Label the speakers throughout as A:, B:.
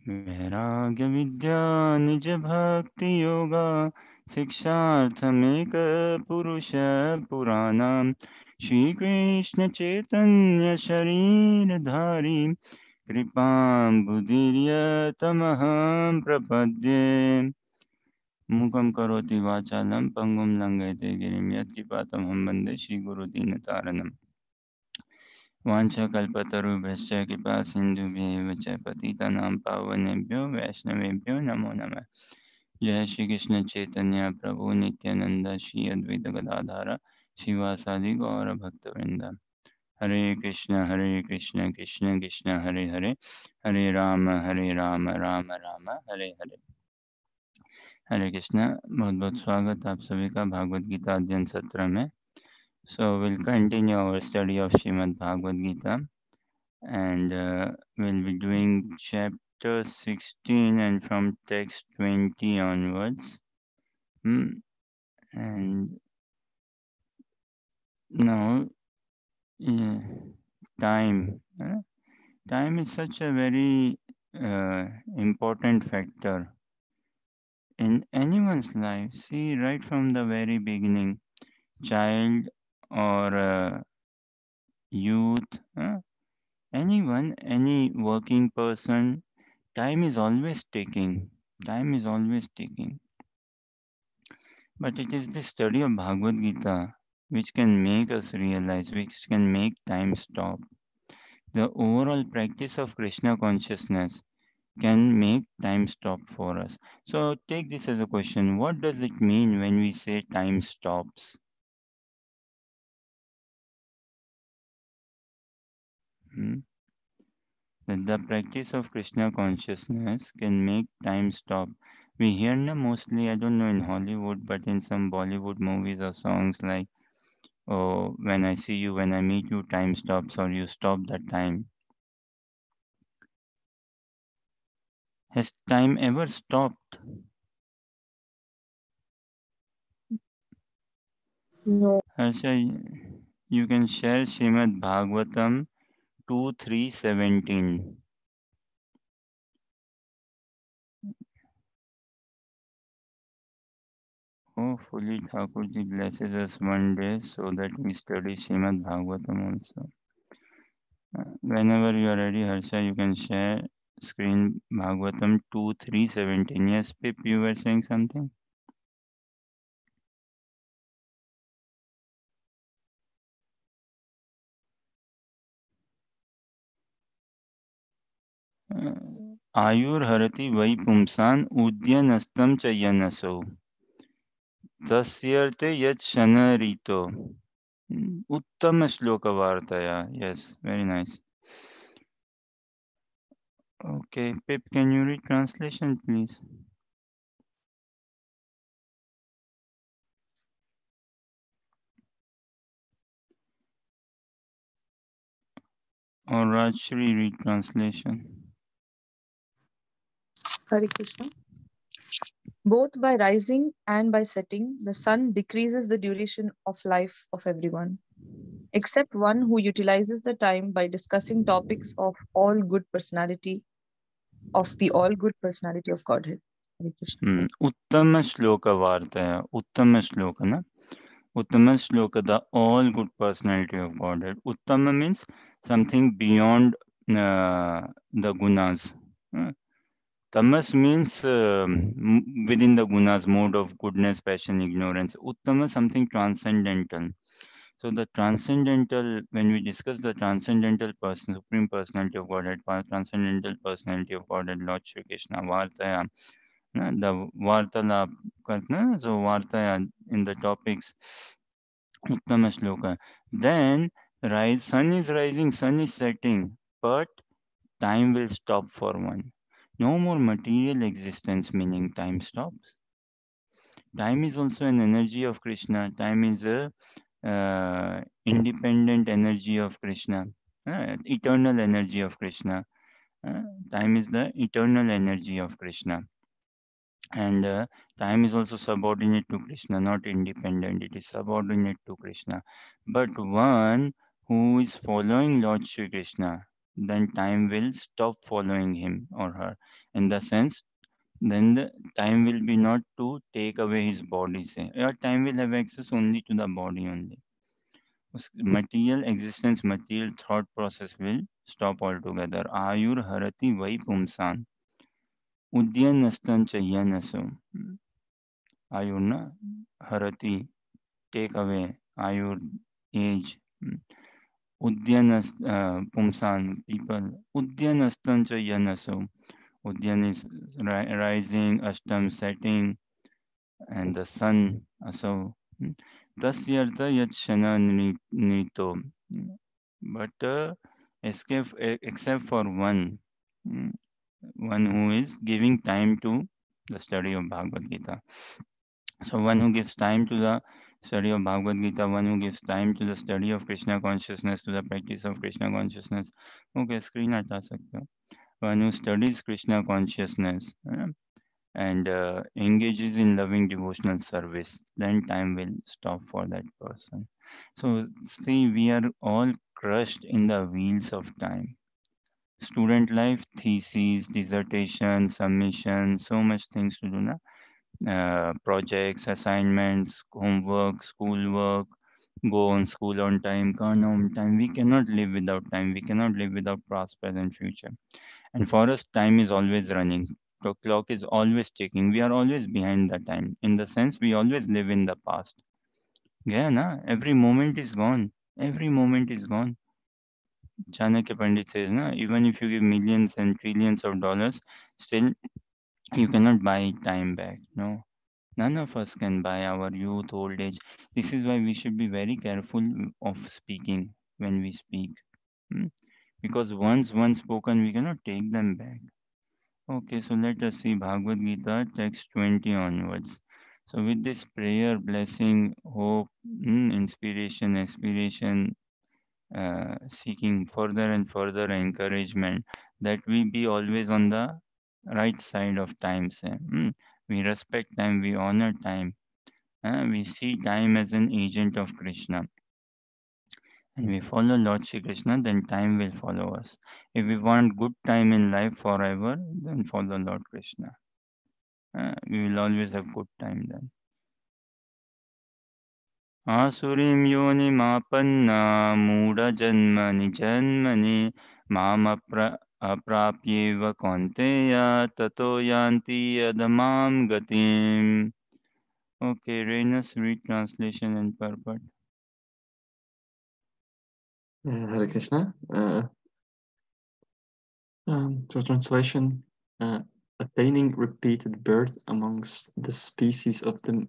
A: वैराग्य विद्या निज भक्ति योगा शिक्षार्थमेक पुरुष पुराणम श्री कृष्ण चैतन्य शरीरधारी कृपां बुद्धिर्यतमहं प्रपद्ये मूकं करोति वाचालं पंगुं लंघयते गिरिं यत्कृपातमहं वन्दे श्रीगुरुदीनतारणम् वाञ्छाकल्पतरुभ्यश्च कृपा सिन्धुभ्येव च पतितानां पावनेभ्यो वैष्णवेभ्यो नमो नमः। जय श्री कृष्ण चैतन्य प्रभु नित्यानंद श्री अद्वैत गदाधर शिवासादि गौर भक्तवृंद। हरे कृष्ण कृष्ण कृष्ण हरे हरे, हरे राम राम राम हरे हरे। हरे कृष्ण। बहुत बहुत स्वागत आप सभी का भागवत गीता अध्ययन सत्र में। So we'll continue our study of Srimad Bhagavad Gita, and we'll be doing chapter 16 and from text 20 onwards. And now, yeah, time. Time is such a very important factor in anyone's life. See, right from the very beginning, child or youth, anyone, any working person, time is always ticking. Time is always ticking. But it is the study of Bhagavad Gita which can make us realize, which can make time stop. The overall practice of Krishna consciousness can make time stop for us. So take this as a question. What does it mean when we say time stops? Hmm? That the practice of Krishna consciousness can make time stop. We hear na mostly, I don't know in Hollywood, but in some Bollywood movies or songs like, oh, when I see you, when I meet you, time stops, or you stop that time. Has time ever stopped?
B: No.
A: Harsha, you can share Srimad Bhagavatam 2.3.17. Hopefully Thakurji blesses us one day so that we study Srimad Bhagavatam also. Whenever you are ready, Harsha, you can share screen Bhagavatam 2.3.17. Yes, Pip, you were saying something? आयुर्हरति वै पुंसान् उद्यनस्तं च यनसो तस्यर्थे यत् उत्तम श्लोकवार्तया. Yes, very nice. Okay, Pip, can you read translation, please? Or Rajshri, read translation.
B: Hare Krishna. Both by rising and by setting, the sun decreases the duration of life of everyone, except one who utilizes the time by discussing topics of all good personality, of the all good personality of Godhead. Hare Krishna.
A: उत्तम श्लोकवार्तया. उत्तम श्लोक ना. Uttama Shloka, the all good personality of Godhead. Uttama means something beyond the gunas. Uh, Tamas means within the gunas, mode of goodness, passion, ignorance. Uttama, something transcendental. So the transcendental, when we discuss the transcendental person, supreme personality of Godhead, transcendental personality of Godhead, Lord Shri Krishna, Vartaya, the Vartalap, so Vartaya in the topics, Uttama Shloka. Then sun is rising, sun is setting, but time will stop for one. No more material existence, meaning time stops. Time is also an energy of Krishna. Time is a independent energy of Krishna, eternal energy of Krishna. Uh, Time is the eternal energy of Krishna. And time is also subordinate to Krishna, not independent. It is subordinate to Krishna. But one who is following Lord Shri Krishna, then time will stop following him or her. In the sense, then the time will be not to take away his body, say, or time will have access only to the body only. Material existence, material thought process will stop altogether. Ayur harati vai pumsan. Udyanastan chayanasu. Ayur na harati, take away. Ayur, age. Udyanas, pumsan, people. Udyanastan chayanasu. Udyan is rising, Ashtam setting, and the sun. So, tasyartha yachana nito. But except for one, mm, one who is giving time to the study of Bhagavad Gita. So, one who gives time to the study of Bhagavad Gita, one who gives time to the study of Krishna consciousness, to the practice of Krishna consciousness. Okay, screen हटा सकते हो. One who studies Krishna consciousness, and engages in loving devotional service, then time will stop for that person. So, see, we are all crushed in the wheels of time. Student life, theses, dissertation, submission, so much things to do, na? Projects, assignments, homework, schoolwork, go on school on time, come on time. We cannot live without time. We cannot live without past, present, future. And for us, time is always running. The clock is always ticking. We are always behind the time. In the sense, we always live in the past. Yeah, na? Every moment is gone. Every moment is gone. Chanakya Pandit says, na? Even if you give millions and trillions of dollars, still you cannot buy time back. No. None of us can buy our youth, old age. This is why we should be very careful of speaking when we speak. Hmm? Because once spoken, we cannot take them back. Okay, so let us see Bhagavad Gita, text 20 onwards. So, with this prayer, blessing, hope, inspiration, aspiration, seeking further and further encouragement, that we be always on the right side of time. Say, we respect time, we honor time, we see time as an agent of Krishna, and we follow Lord Shri Krishna, then time will follow us. If we want good time in life forever, then follow Lord Krishna. We will always have good time then. आसुरीं योनिमापन्ना मूढजन्मनि जन्मनि अप्राप्येव कौन्तेय ततो यान्ति अधमां गतिम्. Okay, Rena's read translation and purport.
C: Hare Krishna. So translation, attaining repeated birth amongst the species of the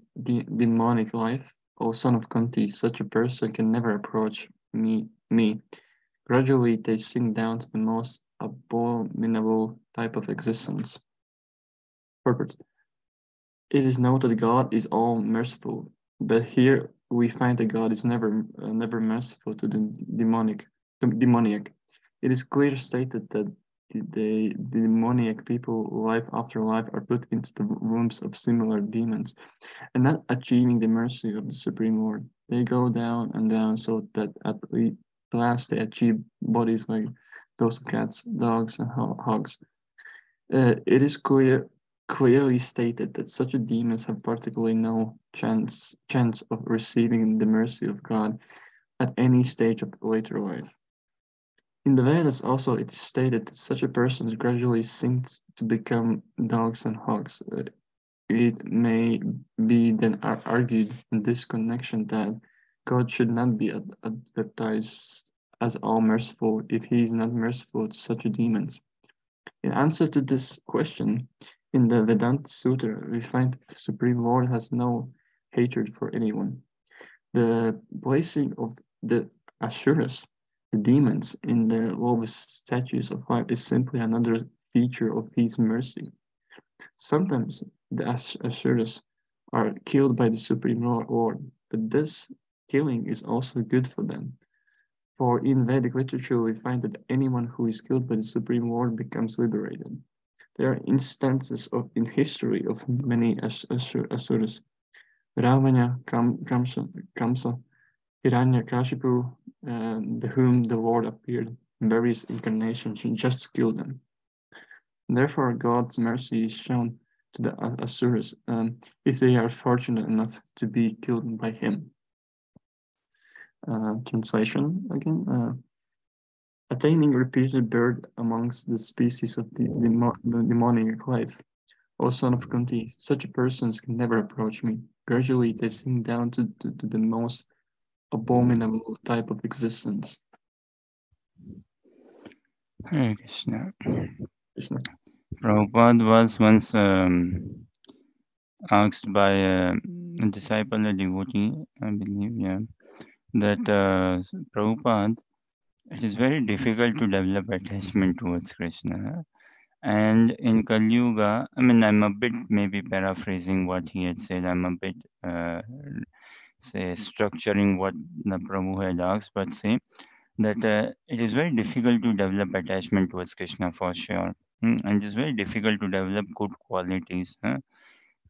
C: demonic life, O son of Kunti, such a person can never approach me. Gradually they sink down to the most abominable type of existence. Purport. It is known that God is all merciful, but here we find that God is never merciful to the demoniac. It is clearly stated that the demoniac people, life after life, are put into the wombs of similar demons, and not achieving the mercy of the Supreme Lord. They go down and down, so that at last they achieve bodies like those of cats, dogs, and hogs. It is clearly stated that such demons have particularly no chance of receiving the mercy of God at any stage of later life. In the Vedas also it is stated that such a person gradually sinks to become dogs and hogs. It may be then argued in this connection that God should not be advertised as all merciful if he is not merciful to such demons. In answer to this question, in the Vedanta Sutra, we find that the Supreme Lord has no hatred for anyone. The placing of the Asuras, the demons, in the lowest statues of life is simply another feature of his mercy. Sometimes the Asuras are killed by the Supreme Lord, but this killing is also good for them. For in Vedic literature, we find that anyone who is killed by the Supreme Lord becomes liberated. There are instances in history of many asuras. Ravana, Kamsa, Hiranyakashipu, whom the Lord appeared. in various incarnations just to kill them. Therefore, God's mercy is shown to the Asuras if they are fortunate enough to be killed by him. Translation again. Attaining repeated birth amongst the species of the demonic life. O son of Kunti, such a person can never approach me. Gradually they sink down to the most abominable type of existence.
A: Hare Krishna.
C: Krishna.
A: Prabhupada was once asked by a disciple, a devotee, I believe, yeah, that Prabhupada, it is very difficult to develop attachment towards Krishna. And in Kali Yuga, I mean, I'm a bit maybe paraphrasing what he had said. I'm a bit, say, structuring what the Prabhu had asked, but say that it is very difficult to develop attachment towards Krishna for sure. And it's very difficult to develop good qualities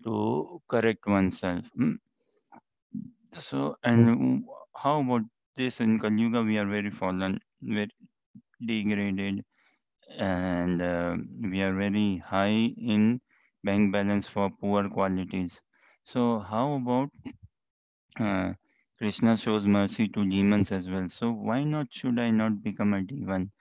A: to correct oneself. So, and how about this in Kali Yuga? We are very fallen, very degraded, and we are very high in bank balance for poor qualities. So how about uh, Krishna shows mercy to demons as well? So why not should I not become a demon?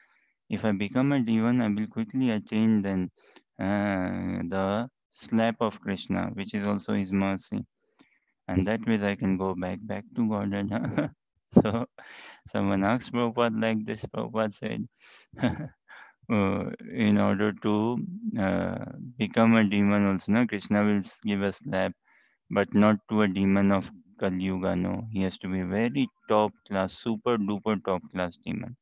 A: If I become a demon, I will quickly attain then the slap of Krishna, which is also his mercy, and that way I can go back to Godhead. So someone asked Prabhupada like this. Prabhupada said, in order to uh, become a demon also, no, Krishna will give a slap, but not to a demon of Kali Yuga, no. He has to be very top class, super duper top class demon.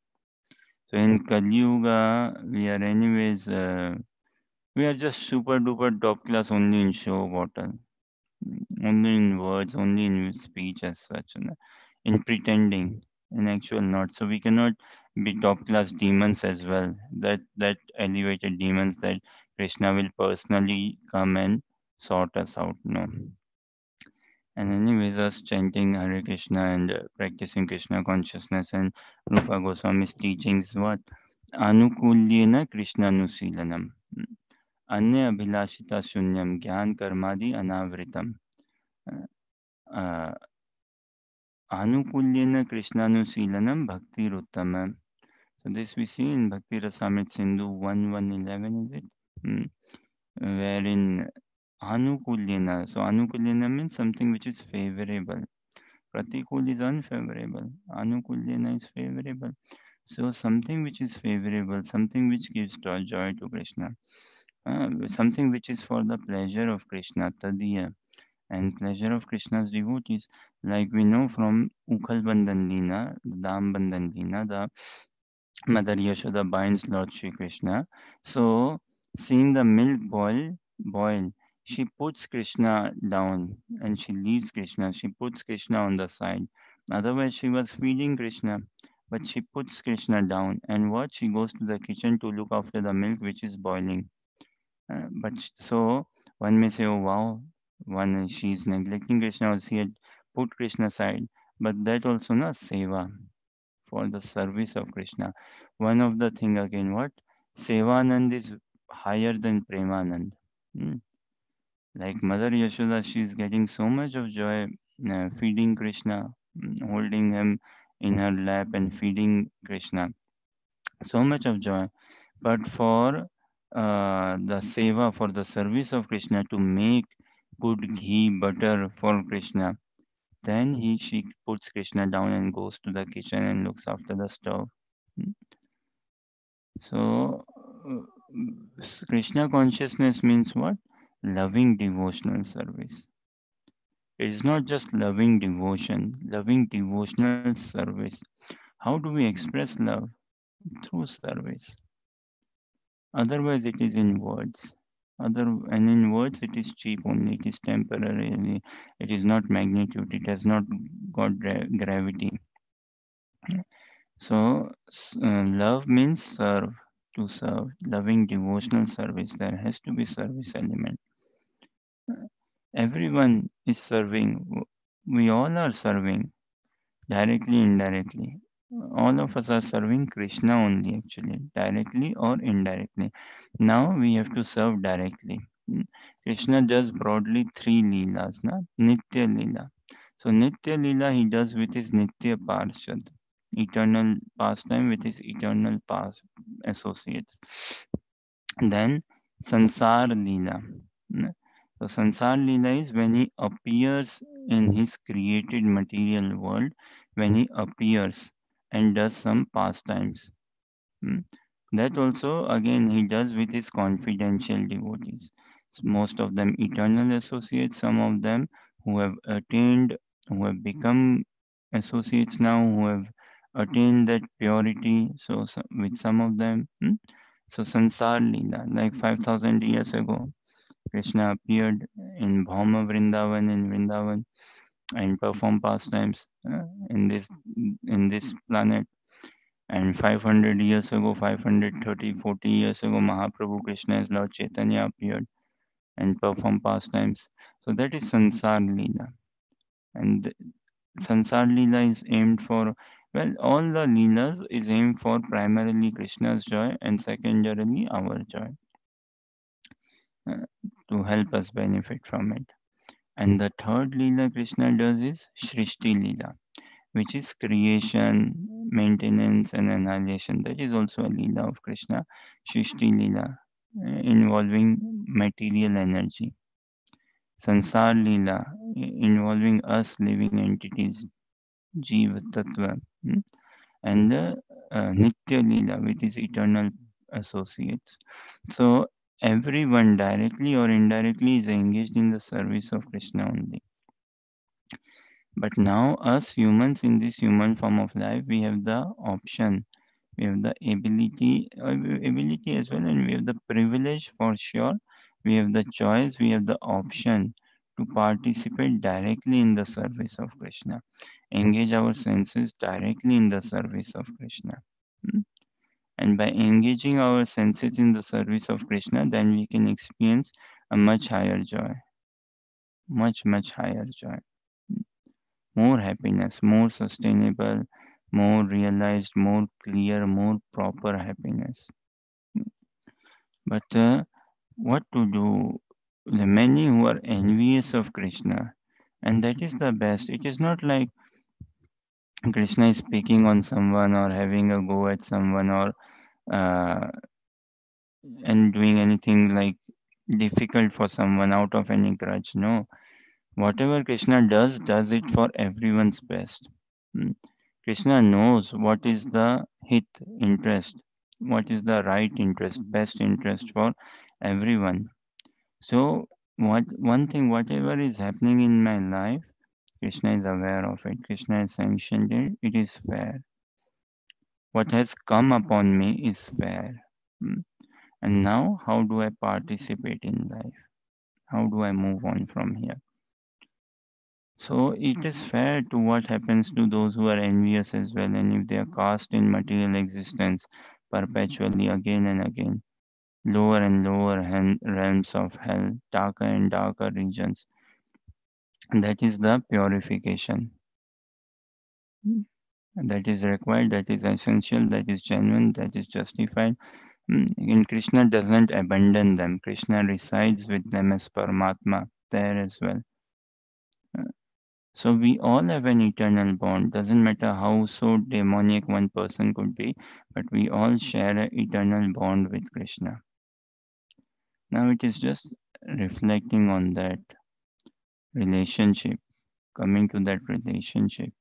A: So in Kali Yuga, we are anyways, we are just super duper top class only in show bottle, only in words, only in speech as such, no, in pretending, in actual not. So we cannot be top class demons as well. That elevated demons that Krishna will personally come and sort us out. No. And anyways, us chanting Hare Krishna and practicing Krishna consciousness and Rupa Goswami's teachings, what? Anukulyena Krishna Nusilanam. Anya Abhilashita Shunyam Gyan Karmadi Anavritam. Uh, Anukulyena Krishnanusilanam Bhakti Ruttama. So this we see in Bhakti Rasamrit Sindhu 1.1.11, is it? Wherein Anukulyena. So Anukulyena means something which is favorable. Pratikul is unfavorable. Anukulyena is favorable. So something which is favorable, something which gives joy to Krishna, something which is for the pleasure of Krishna, Tadiya, and pleasure of Krishna's devotees, like we know from Ukhal Bandhan Leena, the Dam Bandhan Leena, the Mother Yashoda binds Lord Shri Krishna. So, seeing the milk boil, she puts Krishna down and she leaves Krishna. She puts Krishna on the side. Otherwise, she was feeding Krishna, but she puts Krishna down. And what? She goes to the kitchen to look after the milk which is boiling. So one may say, oh wow, one she's neglecting Krishna, or she had put Krishna aside. But that also not seva for the service of Krishna. One of the thing again, what? Sevanand is higher than Premanand. Hmm. Like Mother Yashoda, she is getting so much of joy feeding Krishna, holding him in her lap and feeding Krishna. So much of joy. But for the seva, for the service of Krishna, to make good ghee, butter for Krishna, then she puts Krishna down and goes to the kitchen and looks after the stove. Hmm. So, Krishna consciousness means what? Loving devotional service. It is not just loving devotion, loving devotional service. How do we express love? Through service. Otherwise, it is in words. And in words, it is cheap only. It is temporary. It is not magnitude. It has not got gravity. So, love means serve, to serve, loving devotional service. There has to be service element. Everyone is serving. We all are serving, directly, indirectly. All of us are serving Krishna only, actually, directly or indirectly. Now we have to serve directly. Mm. Krishna does broadly three leelas, na? Nitya leela. So Nitya leela he does with his Nitya Parshad, eternal pastime with his eternal past associates. Then Sansar leela. Mm. So Sansar leela is when he appears in his created material world, when he appears and does some pastimes. Mm. That also, again, he does with his confidential devotees. Most of them eternal associates, some of them who have attained, who have become associates now, who have attained that purity. So, with some of them, so Sansar Leela, like 5,000 years ago, Krishna appeared in Bhauma Vrindavan in Vrindavan and performed pastimes in this planet. And 500 years ago, 530, 40 years ago, Mahaprabhu Krishna as Lord Chaitanya appeared and performed pastimes. So that is Sansar Leela. And Sansar Leela is aimed for, well, all the Leelas is aimed for primarily Krishna's joy and secondarily our joy uh, to help us benefit from it. And the third Leela Krishna does is Shrishti Leela, which is creation, maintenance, and annihilation. That is also a Leela of Krishna, Shrishti Leela, involving material energy. Sansar Leela, involving us living entities, Jiva Tattva, and the Nitya Leela, which is eternal associates. So, everyone directly or indirectly is engaged in the service of Krishna only. But now, us humans in this human form of life, we have the option, we have the ability as well, and we have the privilege for sure. We have the choice, we have the option to participate directly in the service of Krishna, engage our senses directly in the service of Krishna. Hmm? And by engaging our senses in the service of Krishna, then we can experience a much higher joy, much higher joy. More happiness, more sustainable, more realized, more clear, more proper happiness. But what to do? The many who are envious of Krishna, and that is the best. It is not like Krishna is picking on someone or having a go at someone or uh, and doing anything like difficult for someone out of any grudge. No, whatever Krishna does it for everyone's best. Mm. Krishna knows what is the hit interest, what is the right interest, best interest for everyone. So, what one thing, whatever is happening in my life, Krishna is aware of it. Krishna has sanctioned it. It is fair. What has come upon me is fair. Mm. And now, how do I participate in life? How do I move on from here? So it is fair to what happens to those who are envious as well, and if they are cast in material existence perpetually again and again, lower and lower realms of hell, darker and darker regions. And that is the purification that is required, that is essential, that is genuine, that is justified. And Krishna doesn't abandon them. Krishna resides with them as Paramatma there as well. Uh, So we all have an eternal bond. Doesn't matter how so demonic one person could be, but we all share an eternal bond with Krishna. Now it is just reflecting on that relationship, coming to that relationship.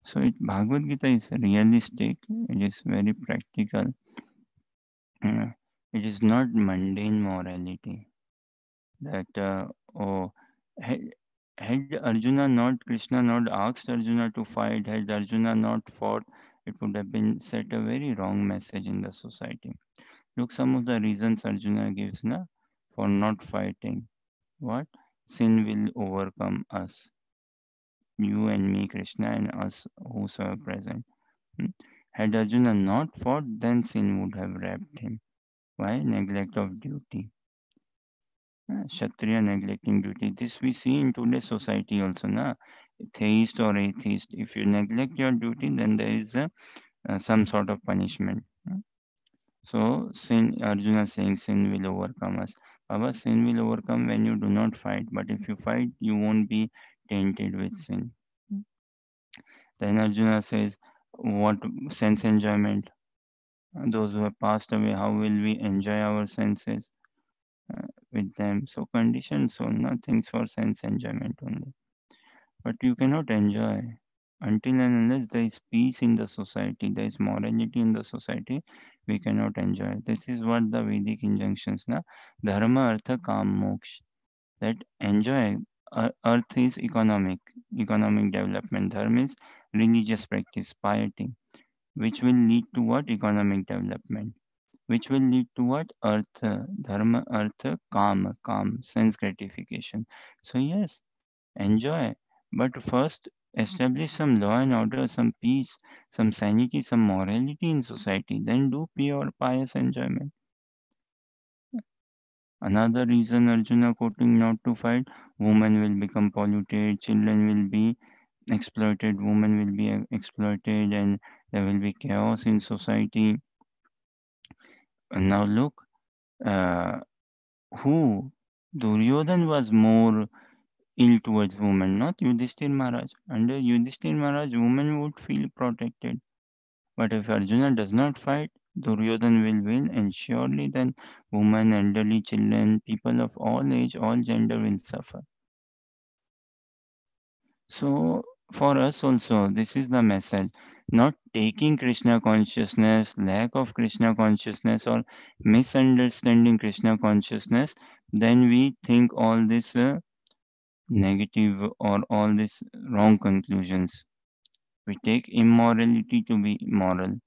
A: So Bhagavad Gita is realistic. It is very practical. Uh, it is not mundane morality. That oh, had, had Arjuna not Krishna not asked Arjuna to fight, had Arjuna not fought, it would have been set a very wrong message in the society. Look, some of the reasons Arjuna gives na for not fighting. What? Sin will overcome us, you and me, Krishna, and us whosoever present. Hmm? Had Arjuna not fought, then sin would have wrapped him. Why? Neglect of duty. Kshatriya neglecting duty. This we see in today's society also. Na? theist or atheist. If you neglect your duty, then there is some sort of punishment. So sin, Arjuna saying sin will overcome us. Baba, sin will overcome when you do not fight. But if you fight, you won't be tainted with sin. Then Arjuna says, what sense enjoyment? Those who have passed away, how will we enjoy our senses with them? So conditioned soul, nothing for sense enjoyment only. But you cannot enjoy until and unless there is peace in the society, there is morality in the society, we cannot enjoy. This is what the Vedic injunctions, na? Dharma, artha, kam, moksha. That enjoy. Earth is economic development. Dharma is religious practice, piety, which will lead to what? Economic development. Which will lead to what? Artha, dharma, artha, kam, sense gratification. So yes, enjoy. But first, establish some law and order, some peace, some sanity, some morality in society. Then do pure pious enjoyment. Another reason Arjuna quoting not to fight, women will become polluted, children will be exploited, women will be exploited, and there will be chaos in society. And now look, uh, who? Duryodhan was more ill towards women, not Yudhishthir Maharaj. Under Yudhishthir Maharaj, women would feel protected. But if Arjuna does not fight, Duryodhan will win, and surely then women, elderly children, people of all age, all gender will suffer. So for us also, this is the message. Not taking Krishna consciousness, lack of Krishna consciousness, or misunderstanding Krishna consciousness, then we think all this negative or all these wrong conclusions. We take immorality to be moral.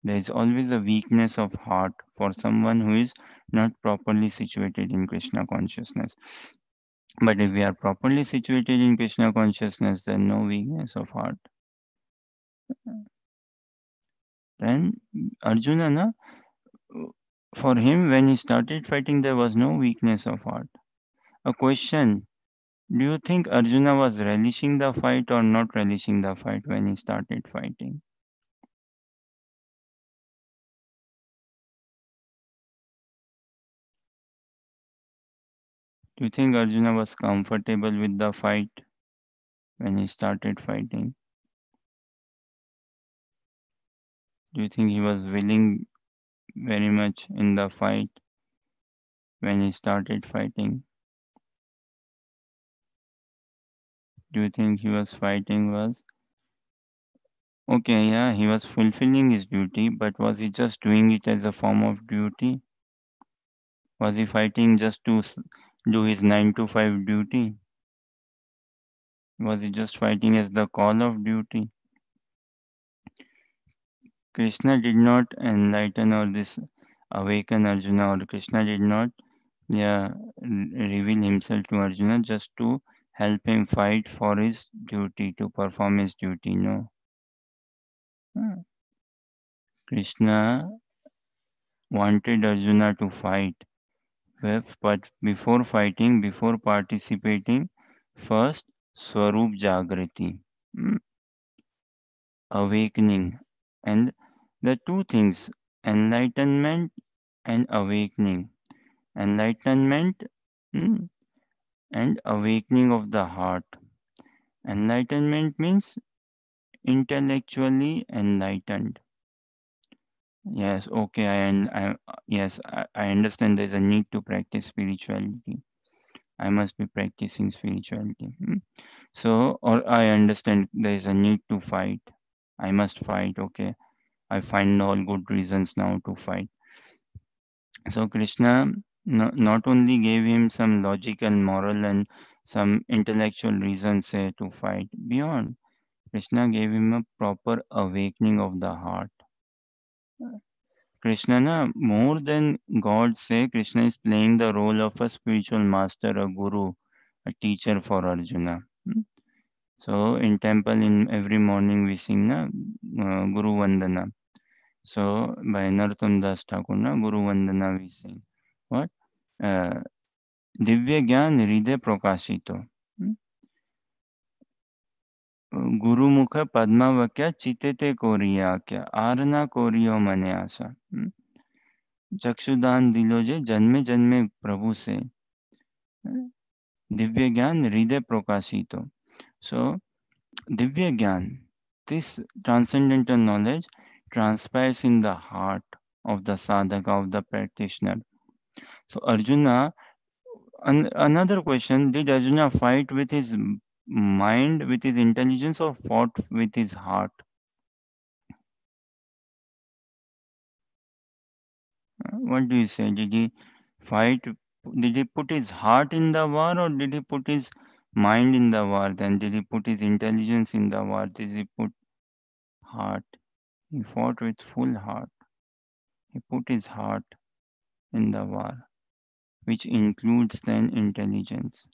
A: There is always a weakness of heart for someone who is not properly situated in Krishna consciousness. But if we are properly situated in Krishna consciousness, then no weakness of heart. Then Arjuna, na, for him, when he started fighting, there was no weakness of heart. A question: do you think Arjuna was relishing the fight or not relishing the fight when he started fighting? Do you think Arjuna was comfortable with the fight when he started fighting? Do you think he was willing very much in the fight when he started fighting? Do you think he was fighting was okay? Yeah, he was fulfilling his duty, but was he just doing it as a form of duty? Was he fighting just to do his 9 to 5 duty? Was he just fighting as the call of duty? Krishna did not enlighten or this awaken Arjuna, or Krishna did not, yeah, reveal himself to Arjuna just to help him fight for his duty, to perform his duty. No. Hmm. Krishna wanted Arjuna to fight, but before fighting, before participating, first Swarup Jagrati, hmm, awakening. And the two things, enlightenment and awakening. Enlightenment, hmm, and awakening of the heart. Enlightenment means intellectually enlightened. Yes, okay, yes, I understand there's a need to practice spirituality. I must be practicing spirituality. So, or I understand there is a need to fight. I must fight, okay. I find all good reasons now to fight. So Krishna not only gave him some logical, moral, and some intellectual reasons to fight. Beyond, Krishna gave him a proper awakening of the heart. Krishna, na, more than God say, Krishna is playing the role of a spiritual master, a guru, a teacher for Arjuna. So in temple, in every morning we sing na Guru Vandana. So by Narottam Das Thakur, na Guru Vandana we sing. What? Uh, Divya Gyan Hriday Prakashito. Gurumukha Padmavakya Chitete Koriyakya Arana Koriyo Mane Asa. चक्षुदान दिलो जे जन्मे जन्मे प्रभु से दिव्य ज्ञान हृदय प्रकाशितो. So divya gyan, this transcendental knowledge transpires in the heart of the sadhaka, of the practitioner. So Arjuna, another question, did Arjuna fight with his mind, with his intelligence, or fought with his heart? What do you say? Did he fight? Did he put his heart in the war, or did he put his mind in the war? Then did he put his intelligence in the war? Did he put heart? He fought with full heart. He put his heart in the war, which includes then intelligence.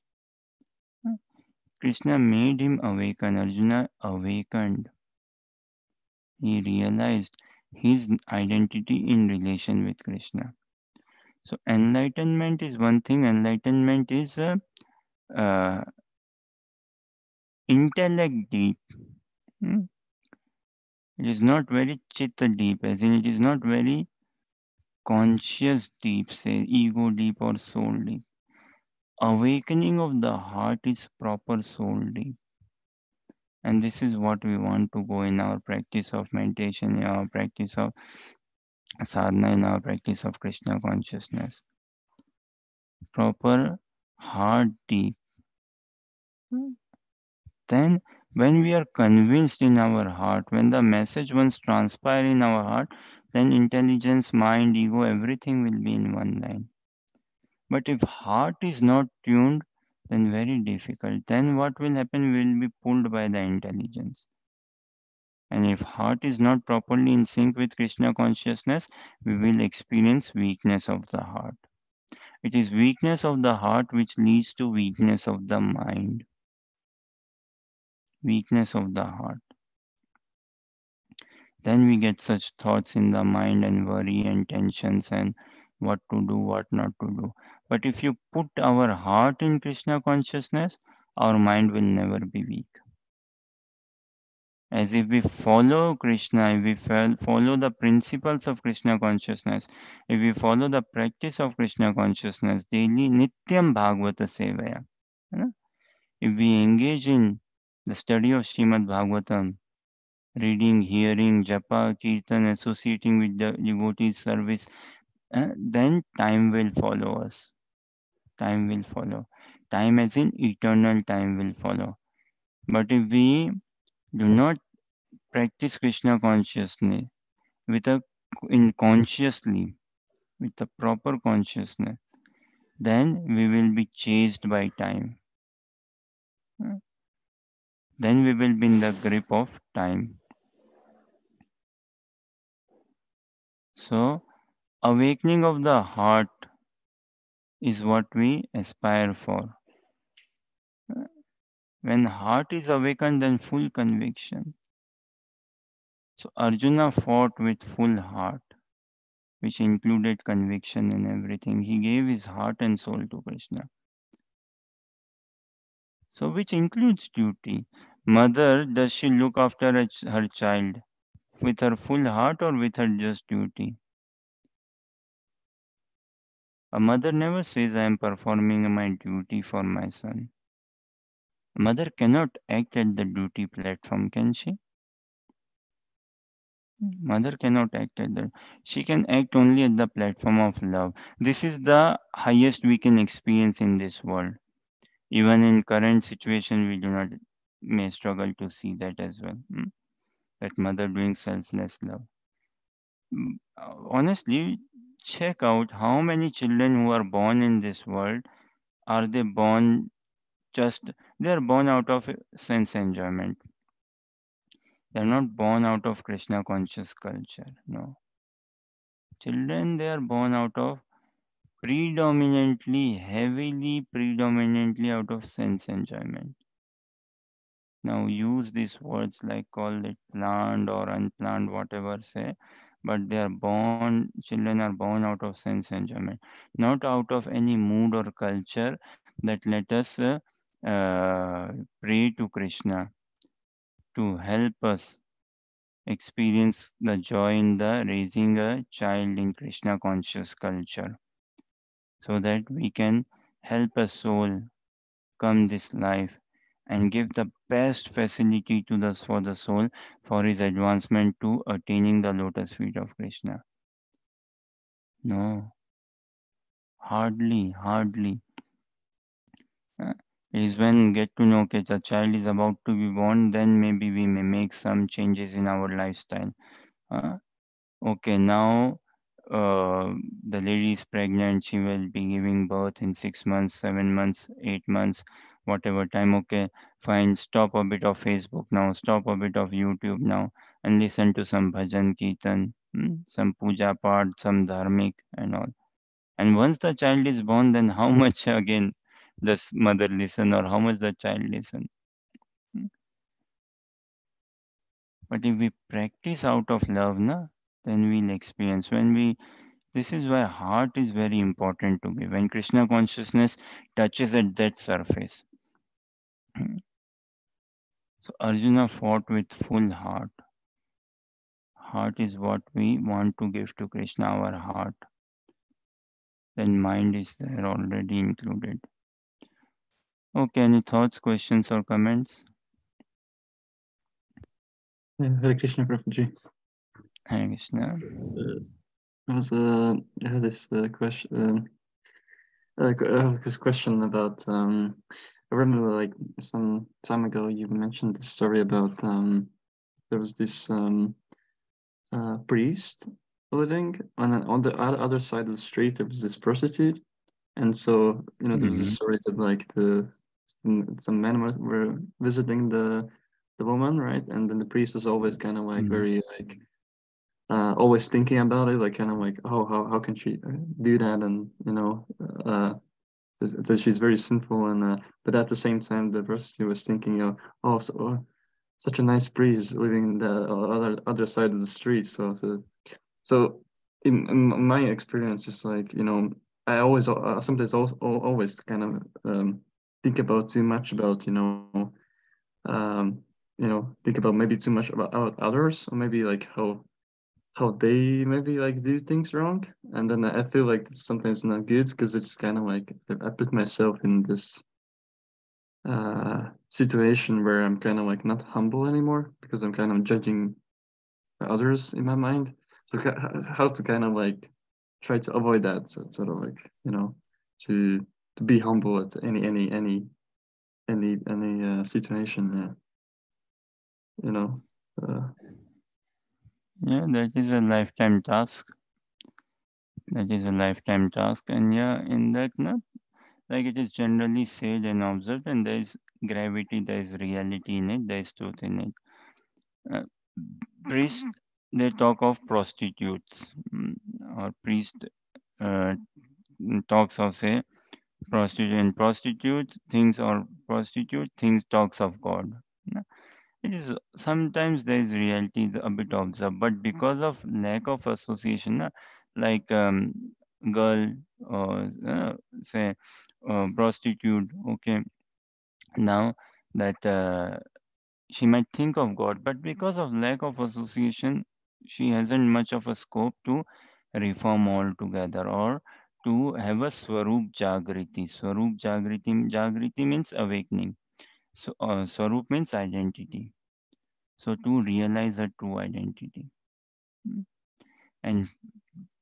A: Krishna made him awaken. Arjuna awakened. He realized his identity in relation with Krishna. So enlightenment is one thing. Enlightenment is uh, intellect deep. Hmm? It is not very chitta deep, as in it is not very conscious deep, say ego deep or soul deep. Awakening of the heart is proper soul deep. And this is what we want to go in our practice of meditation, in our practice of sadhana, in our practice of Krishna consciousness. Proper heart deep. Then when we are convinced in our heart, when the message once transpire in our heart, then intelligence, mind, ego, everything will be in one line. But if heart is not tuned, then very difficult. Then what will happen? We will be pulled by the intelligence. And if heart is not properly in sync with Krishna consciousness, we will experience weakness of the heart. It is weakness of the heart which leads to weakness of the mind. Weakness of the heart. Then we get such thoughts in the mind and worry and tensions and what to do, what not to do. But if you put our heart in Krishna consciousness, our mind will never be weak. As if we follow Krishna, if we follow the principles of Krishna consciousness, if we follow the practice of Krishna consciousness daily, Nityam Bhagavata Sevaya. है ना? If we engage in the study of Srimad Bhagavatam, reading, hearing, japa, kirtan, associating with the devotees' service, then time will follow us. Time will follow. Time as in eternal time will follow. But if we do not practice Krishna consciousness with a in consciously, with a proper consciousness, then we will be chased by time. Uh, Then we will be in the grip of time. So, awakening of the heart is what we aspire for. When heart is awakened, then full conviction. So Arjuna fought with full heart, which included conviction in everything. He gave his heart and soul to Krishna. So which includes duty. Mother, does she look after her child with her full heart or with her just duty? A mother never says, I am performing my duty for my son. A mother cannot act at the duty platform, can she? Mother cannot act at that. She can act only at the platform of love. This is the highest we can experience in this world. Even in current situation, we do not may struggle to see that as well. That mother doing selfless love. Honestly, check out how many children who are born in this world are they born just they are born out of sense enjoyment. They are not born out of Krishna conscious culture. No. Children they are born out of predominantly out of sense enjoyment. Now use these words like call it planned or unplanned, whatever say, but they are born, children are born out of sense enjoyment, not out of any mood or culture that let us pray to Krishna. to help us experience the joy in the raising a child in Krishna conscious culture, so that we can help a soul come this life and give the best facility to the for the soul for his advancement to attaining the lotus feet of Krishna. No, hardly. Uh, is when get to know that the child is about to be born, then maybe we may make some changes in our lifestyle. Uh, okay, now the lady is pregnant, she will be giving birth in 6 months, 7 months, 8 months, whatever time. Okay, fine, stop a bit of Facebook now, stop a bit of YouTube now, and listen to some bhajan kirtan, some puja part, some dharmic and all. And once the child is born, then how much again does mother listen or how much the child listen? Hmm. But if we practice out of love, na, then we'll experience. When we This is why heart is very important to give. When Krishna consciousness touches at that surface. So Arjuna fought with full heart. Heart is what we want to give to Krishna, our heart. Then mind is there already included. Okay, any thoughts, questions, or comments?
C: Hare Krishna, Prabhuji.
A: Hare Krishna.
C: I had this question. I have this question about. I remember, like, some time ago, you mentioned this story about there was this priest living on the other side of the street. There was this prostitute, and so there was this
A: Mhm,
C: story that, like, some men were visiting the woman, right? And then the priest was always kind of like
A: mhm,
C: very like always thinking about it, like kind of like, oh, how can she do that? And that she's very sinful, and but at the same time, the prostitute was thinking, oh, such a nice breeze living in the other side of the street. So in my experience, it's like, I always sometimes also always kind of think about too much about, um, think about maybe too much about others, or maybe like how they maybe like do things wrong, and then I feel like it's sometimes not good because it's kind of like I put myself in this situation where I'm kind of like not humble anymore because I'm kind of judging others in my mind. So how to kind of like try to avoid that, so sort of like, to be humble at any situation, yeah, you know. Uh,
A: yeah, that is a lifetime task. That is a lifetime task. And yeah, in that, na, like it is generally said and observed, and there is gravity, there is reality in it, there is truth in it. Uh, Priest, they talk of prostitutes, or priest uh, talks of say prostitute and prostitute things, or prostitute things talks of God. No, it is sometimes there is reality a bit observed, but because of lack of association, like girl or say prostitute. Okay, now that she might think of God, but because of lack of association, she hasn't much of a scope to reform altogether or to have a Swarup Jagriti. Jagriti means awakening. So, Swarup means identity. So, to realize a true identity. Mm. And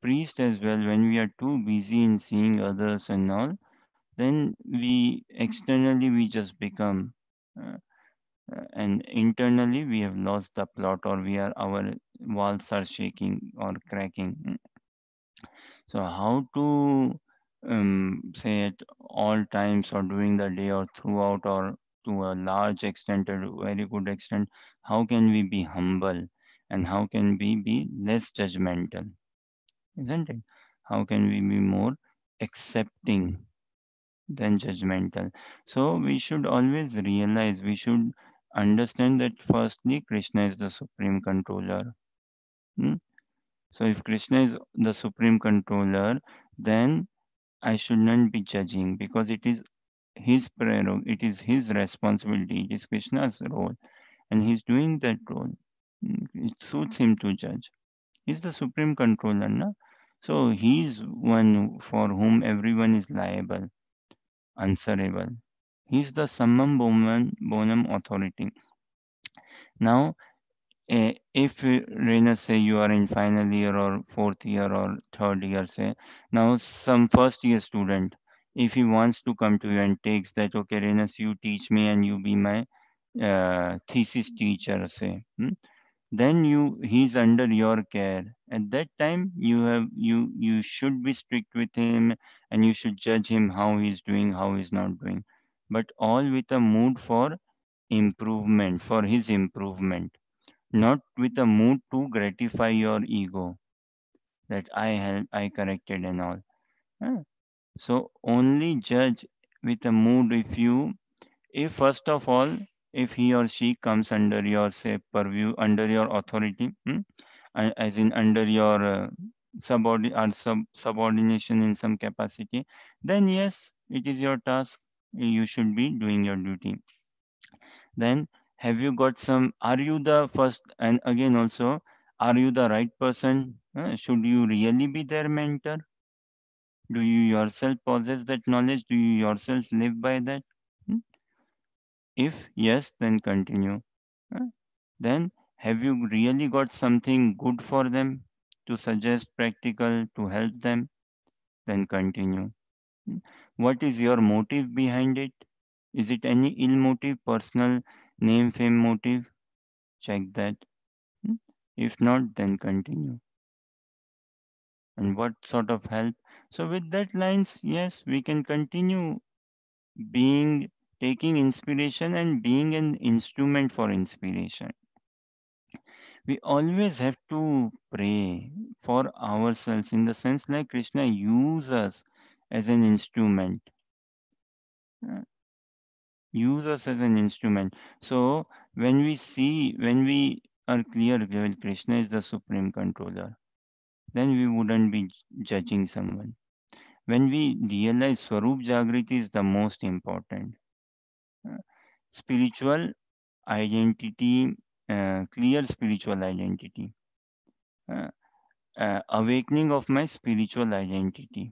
A: priest as well, when we are too busy in seeing others and all, then we just become. Uh, and internally we have lost the plot, or our walls are shaking or cracking. So how to say at all times or during the day or throughout or to a large extent or very good extent, how can we be humble and how can we be less judgmental, isn't it? How can we be more accepting than judgmental? So we should always realize, we should understand that firstly, Krishna is the supreme controller. Hmm? So if Krishna is the supreme controller, then I should not be judging because it is his prerogative, it is his responsibility, it is Krishna's role. and he's doing that role. It suits him to judge. He's the supreme controller, na? So he's one for whom everyone is liable, answerable. He's the summum bonum authority. Now, if Reina say you are in final year or fourth year or third year, say now some first year student, if he wants to come to you and takes that, okay, Renas, you teach me and you be my thesis teacher, say, then he's under your care. At that time, you should be strict with him and you should judge him how he's doing, how he's not doing, but all with a mood for improvement, for his improvement, not with a mood to gratify your ego that I help, I corrected and all. Huh? So only judge with a mood if first of all, if he or she comes under your say purview, under your authority, as in under your subordination in some capacity, then yes, it is your task. You should be doing your duty. Then have you got some, are you the first, and again also, are you the right person? Should you really be their mentor? Do you yourself possess that knowledge? Do you yourself live by that? Hmm? If yes, then continue. Uh, Then have you really got something good for them to suggest practical to help them? Then continue. Hmm? What is your motive behind it? Is it any ill motive, personal name, fame motive? Check that. Hmm? If not, then continue. And what sort of help? So with that lines, yes, we can continue being taking inspiration and being an instrument for inspiration. We always have to pray for ourselves in the sense like Krishna use us as an instrument. uh, Use us as an instrument. So when we are clear well, Krishna is the supreme controller, then we wouldn't be judging someone. When we realize Swarup Jagriti is the most important. uh, Spiritual identity, clear spiritual identity. Uh, Awakening of my spiritual identity.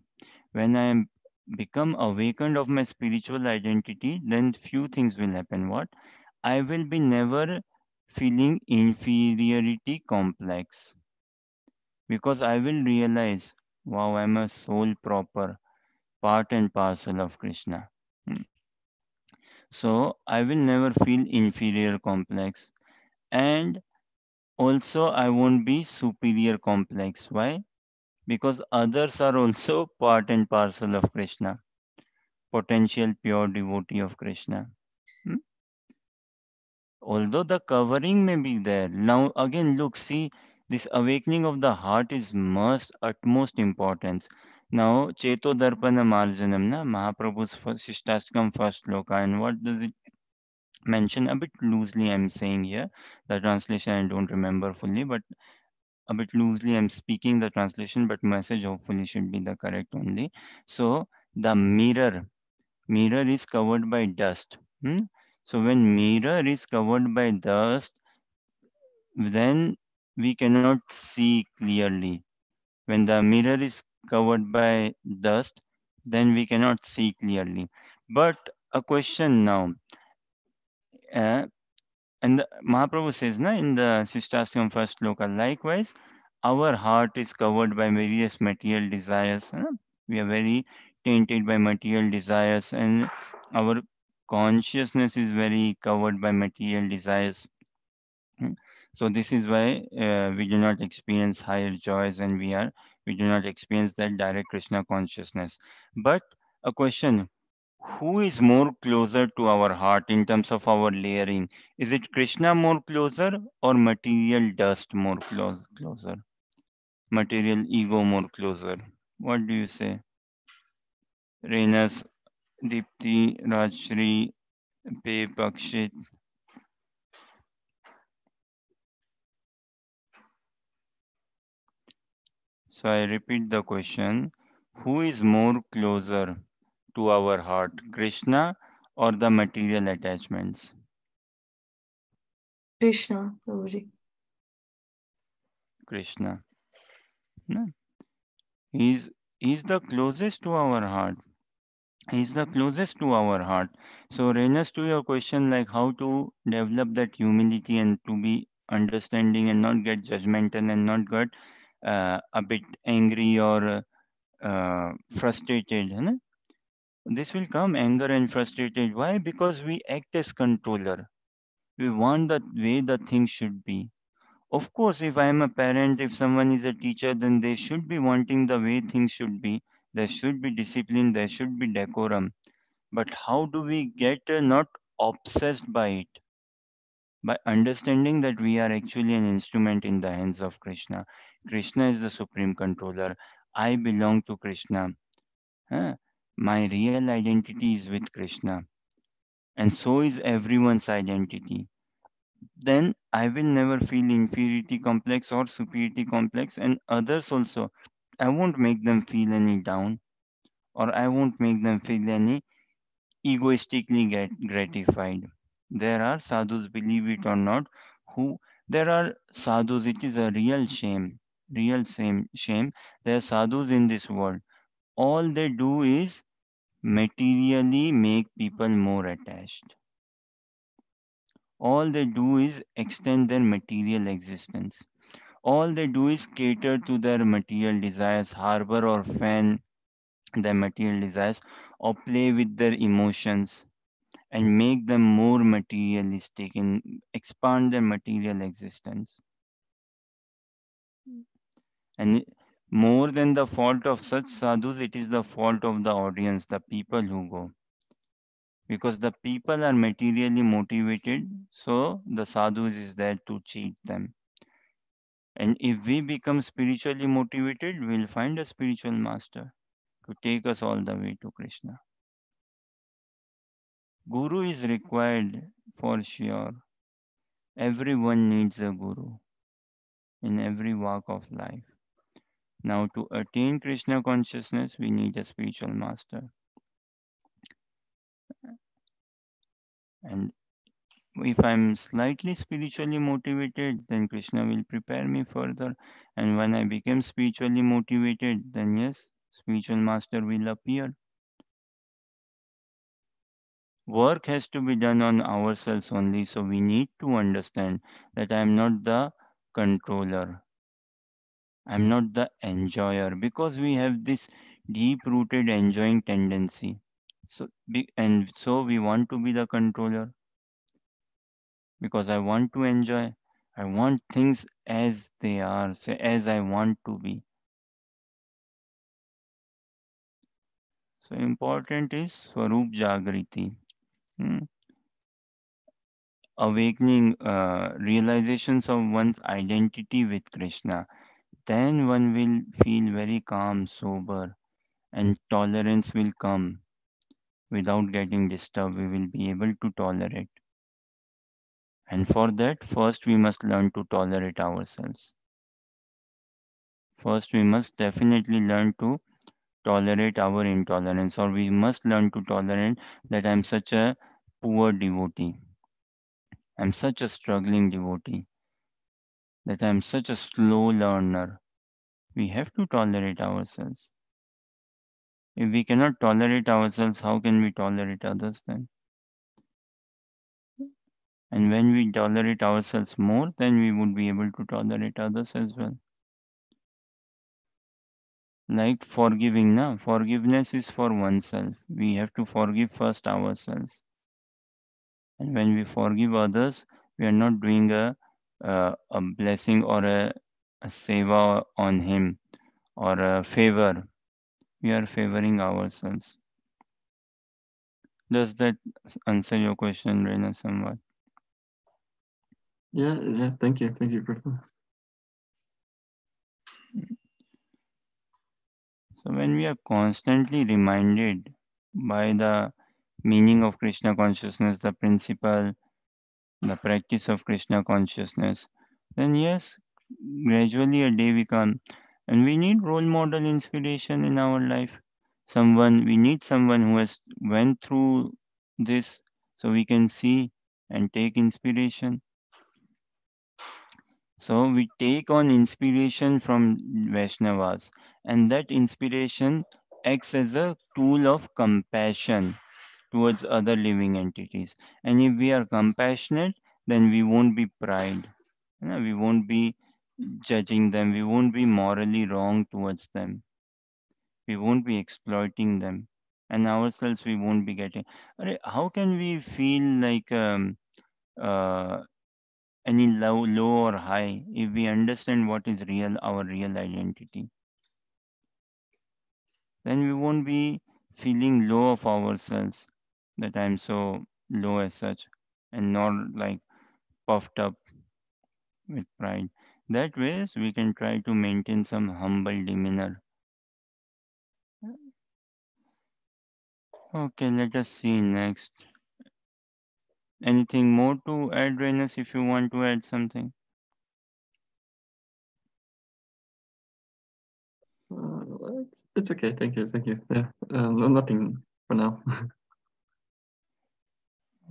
A: When I am become awakened of my spiritual identity, then few things will happen. What? I will be never feeling inferiority complex because I will realize, wow, I'm a soul proper, part and parcel of Krishna. Hmm. So I will never feel inferior complex. And also I won't be superior complex. Why? Because others are also part and parcel of Krishna, potential pure devotee of Krishna. Hmm? Although the covering may be there. Now again, look, see, this awakening of the heart is must utmost importance. Now, Cheto Darpana Marjanam, na Mahaprabhu's first Shishtastikam first loka, and what does it mention? A bit loosely, I'm saying here. The translation I don't remember fully, but a bit loosely I'm speaking the translation, but message hopefully should be the correct only. So the mirror is covered by dust. So when mirror is covered by dust, then we cannot see clearly. When the mirror is covered by dust, then we cannot see clearly. But a question now, uh, and Mahaprabhu says na, in the Shishtastikam first sloka, likewise, our heart is covered by various material desires. We are very tainted by material desires, and our consciousness is very covered by material desires. Mm. So this is why we do not experience higher joys, and we do not experience that direct Krishna consciousness. But a question: who is more closer to our heart in terms of our layering? Is it Krishna more closer or material dust more closer? Material ego more closer? What do you say? Renas, Dipti, Rajshri, Pe Pakshit. So I repeat the question. Who is more closer to our heart, Krishna or the material attachments?
D: Krishna, Prabhuji.
A: Krishna. No? He's, he's the closest to our heart. He's the closest to our heart. So, Renas, to your question, like how to develop that humility and to be understanding and not get judgmental and not get a bit angry or frustrated. है ना? This will come anger and frustrated. Why? Because we act as controller. We want the way the thing should be. Of course, if I am a parent, if someone is a teacher, then they should be wanting the way things should be. There should be discipline, there should be decorum. But how do we get not obsessed by it? By understanding that we are actually an instrument in the hands of Krishna. Krishna is the supreme controller. I belong to Krishna. Huh? My real identity is with Krishna. And so is everyone's identity. Then I will never feel inferiority complex or superiority complex, and others also. I won't make them feel any down, or I won't make them feel any egoistically gratified. There are sadhus, believe it or not, who there are sadhus, it is a real shame, real shame. There are sadhus in this world. All they do is materially make people more attached. All they do is extend their material existence. All they do is cater to their material desires, harbor or fan their material desires, or play with their emotions and make them more materialistic and expand their material existence. And more than the fault of such sadhus, it is the fault of the audience, the people who go. Because the people are materially motivated, so the sadhus is there to cheat them. And if we become spiritually motivated, we'll find a spiritual master to take us all the way to Krishna. Guru is required for sure. Everyone needs a guru in every walk of life. Now, to attain Krishna consciousness, we need a spiritual master. And if I'm slightly spiritually motivated, then Krishna will prepare me further. And when I become spiritually motivated, then yes, spiritual master will appear. Work has to be done on ourselves only, so we need to understand that I'm not the controller, I'm not the enjoyer, because we have this deep rooted enjoying tendency. And so we want to be the controller because I want to enjoy. I want things as they are, say, as I want to be. So important is Swarup Jagriti. hmm, Awakening realizations of one's identity with Krishna. Then one will feel very calm, sober, and tolerance will come without getting disturbed. We will be able to tolerate. And for that, first we must learn to tolerate ourselves. First, we must definitely learn to tolerate our intolerance, or we must learn to tolerate that I'm such a poor devotee, I'm such a struggling devotee, that I'm such a slow learner. We have to tolerate ourselves. If we cannot tolerate ourselves, how can we tolerate others then? And when we tolerate ourselves more, then we would be able to tolerate others as well. Like forgiving, na? Forgiveness is for oneself. We have to forgive first ourselves. And when we forgive others, we are not doing a blessing or a seva on him or a favor. We are favoring ourselves. Does that answer your question, Rena, somewhat?
C: Yeah, thank you, Prabhu.
A: So when we are constantly reminded by the meaning of Krishna consciousness, the principle, the practice of Krishna consciousness, then yes, gradually a day we come. And we need role model inspiration in our life. We need someone who has went through this so we can see and take inspiration. So we take on inspiration from Vaishnavas, and that inspiration acts as a tool of compassion towards other living entities. And if we are compassionate, then we won't be pride. We won't be judging them. We won't be morally wrong towards them. We won't be exploiting them. And ourselves, we won't be getting. How can we feel like uh, any low or high if we understand what is real, our real identity? Then we won't be feeling low of ourselves that I'm so low as such and not like puffed up with pride. That ways we can try to maintain some humble demeanor. Okay, let us see next. Anything more to add, Renus, if you want to add something?
C: It's okay. Thank you. Thank you. Yeah. No, nothing for now.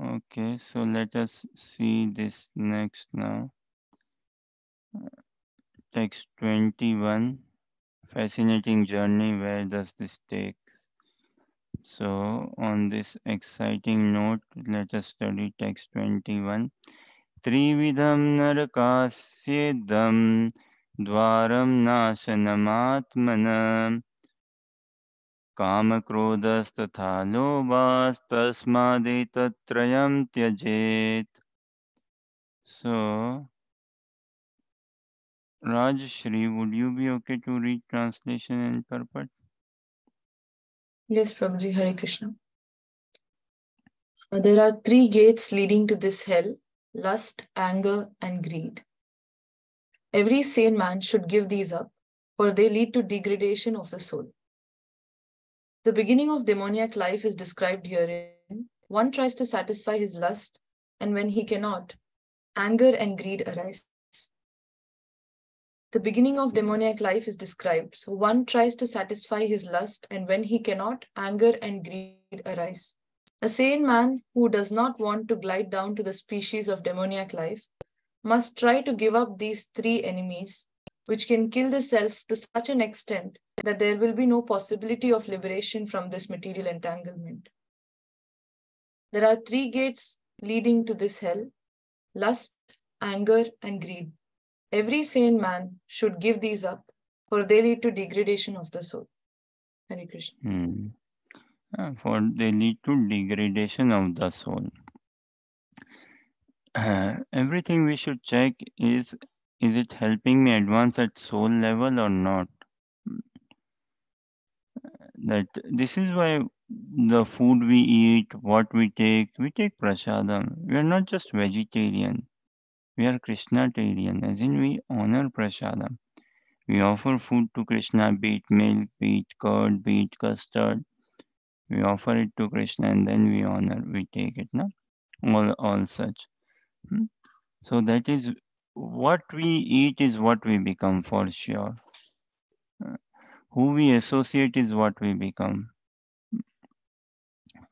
A: Okay, so let us see this next now. Text 21. Fascinating journey. Where does this take? So, on this exciting note, let us study text 21. Trividham narakasyeddham dvaram nasanamatmanam कामक्रोधस्तथा लोभास्तस्मादेतत्त्रयं त्यजेत्. So, Rajshri, would you be okay to read translation and purport?
B: Yes, Prabhuji, Hare Krishna. There are three gates leading to this hell: lust, anger, and greed. Every sane man should give these up, for they lead to degradation of the soul. The beginning of demoniac life is described herein. One tries to satisfy his lust, and when he cannot, anger and greed arise. The beginning of demoniac life is described. So one tries to satisfy his lust, and when he cannot, anger and greed arise. A sane man who does not want to glide down to the species of demoniac life must try to give up these three enemies, which can kill the self to such an extent that there will be no possibility of liberation from this material entanglement. There are three gates leading to this hell: lust, anger, and greed. Every sane man should give these up, for they lead to degradation of the soul. Hare Krishna.
A: For they lead to degradation of the soul. Everything we should check is it helping me advance at soul level or not? That this is why the food we eat, what we take prasadam. We are not just vegetarian. We are Krishnatarian, as in we honor prasadam. We offer food to Krishna, be it milk, be it curd, be it custard. We offer it to Krishna and then we honor, we take it, no? All such. Hmm? So that is what we eat is what we become for sure. Uh, Who we associate is what we become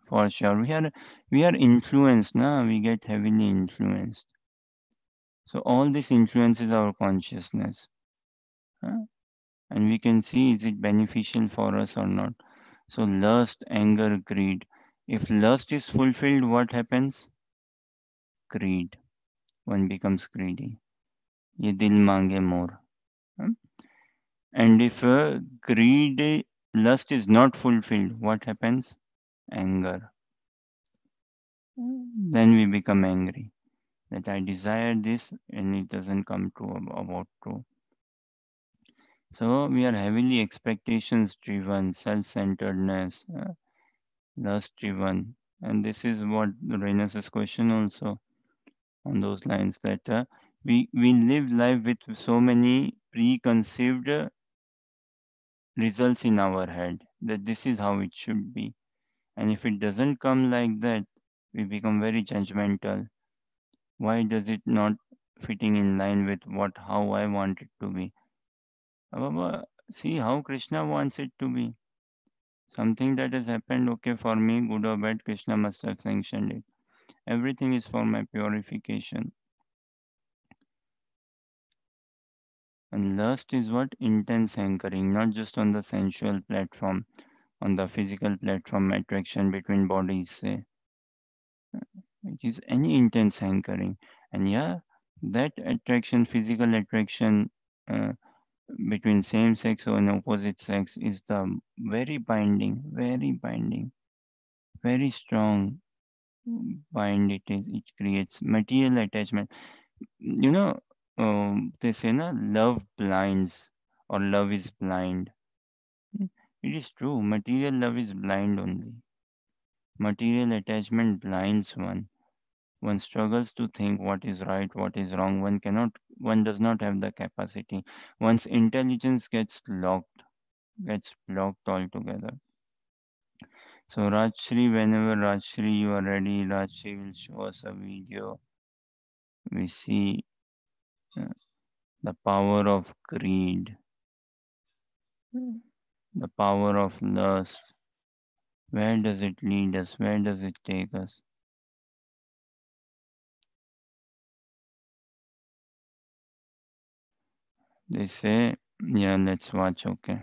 A: for sure. We are influenced, na? We get heavily influenced. So all this influences our consciousness. Huh? And we can see is it beneficial for us or not. So lust, anger, greed. If lust is fulfilled, what happens? Greed. One becomes greedy. Ye dil mange more. Hmm? And if greed, lust is not fulfilled, what happens? Anger. Then we become angry that I desire this and it doesn't come true about true. So we are heavily expectations driven, self-centeredness, lust driven, and this is what Reynolds' question also on those lines that we live life with so many preconceived results in our head that this is how it should be, and if it doesn't come like that, we become very judgmental. Why does it not fitting in line with what how I want it to be? Baba, see how Krishna wants it to be. Something that has happened, okay, for me, good or bad, Krishna must have sanctioned it. Everything is for my purification. And lust is what? Intense hankering, not just on the sensual platform, on the physical platform, attraction between bodies, say. It is any intense hankering. And yeah, that attraction, physical attraction uh, between same sex or an opposite sex is the very binding, very strong bind it is. It creates material attachment. You know, they say, na, love blinds or love is blind. It is true. Material love is blind only. Material attachment blinds one. One struggles to think what is right, what is wrong. One does not have the capacity. One's intelligence gets blocked altogether. So Rajshri, whenever Rajshri you are ready, Rajshri will show us a video. We see uh, the power of greed,
B: Hmm.
A: the power of lust. Where does it lead us? Where does it take us? They say, yeah, let's watch, okay.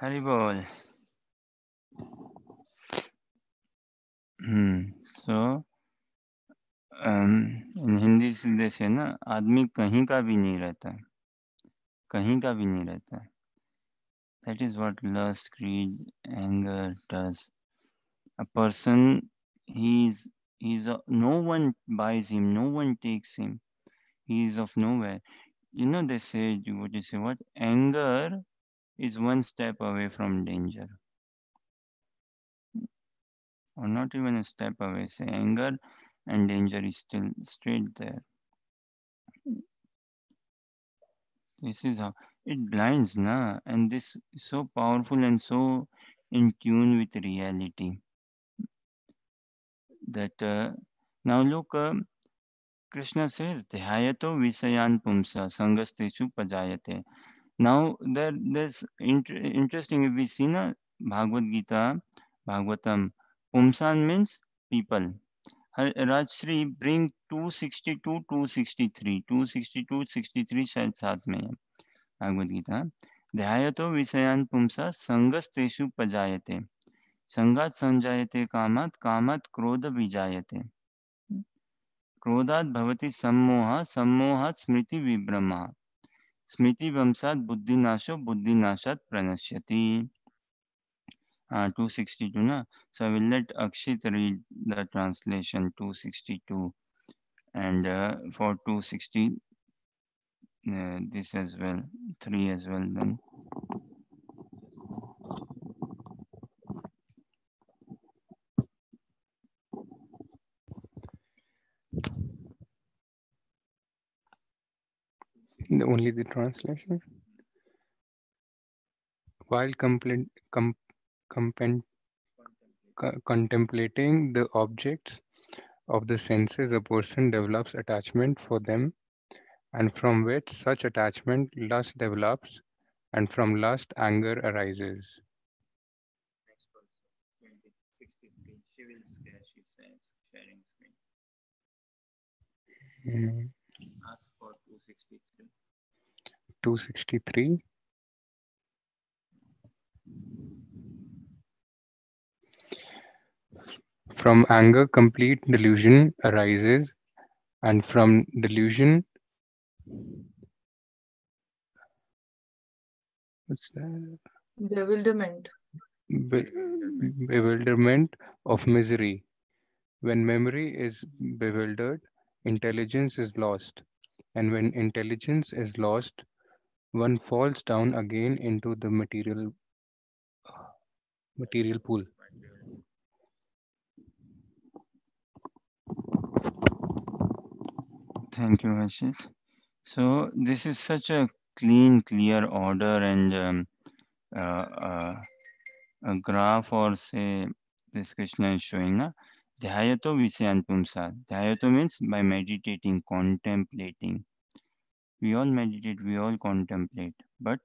A: Haribol. So, in Hindi सीधे से ना आदमी कहीं का भी नहीं रहता, कहीं का भी नहीं रहता. That is what lust, greed, anger does. A person, no one buys him, no one takes him. He is of nowhere. You know, they say, what you say, what? Anger is one step away from danger, or not even a step away. Say, anger and danger is still straight there. This is how it blinds, na, and this is so powerful and so in tune with reality that now look, Krishna says, "Dhyayato visayan pumsa sangasteshu pajayate." Now there's interesting if we see na Bhagavad Gita, Bhagavatam, pumsan means people. Rajshri bring 262, 263, 262, 63 शायद साथ में है भागवत गीता. ध्यायतो विषयान पुंसा संगस्तेषु पजायते संगात संजायते कामात कामात क्रोध विजायते. क्रोधात् भवति सम्मोहः, सम्मोहात् स्मृति विभ्रमः, स्मृति भ्रंशात् बुद्धिनाशो, बुद्धिनाशात् प्रणश्यति. 262 na. So I will let Akshit read the translation 262 and for 260 this as well, 3 as well then.
D: Only the translation. While compen- contemplating the objects of the senses, a person develops attachment for them, and from which such attachment lust develops, and from lust anger arises.
A: Next also 63. She will share, she says, sharing screen. Ask for 263.
D: 263. From anger complete delusion arises, and from delusion, what's that?
B: Bewilderment.
D: Bewilderment of misery. When memory is bewildered, intelligence is lost, and when intelligence is lost, one falls down again into the material pool.
A: Thank you, Ashit. So this is such a clean, clear order and a graph or say this Krishna is showing na. Dhyayato Visyan Pumsa. Dhyayato means by meditating, contemplating. We all meditate, we all contemplate. But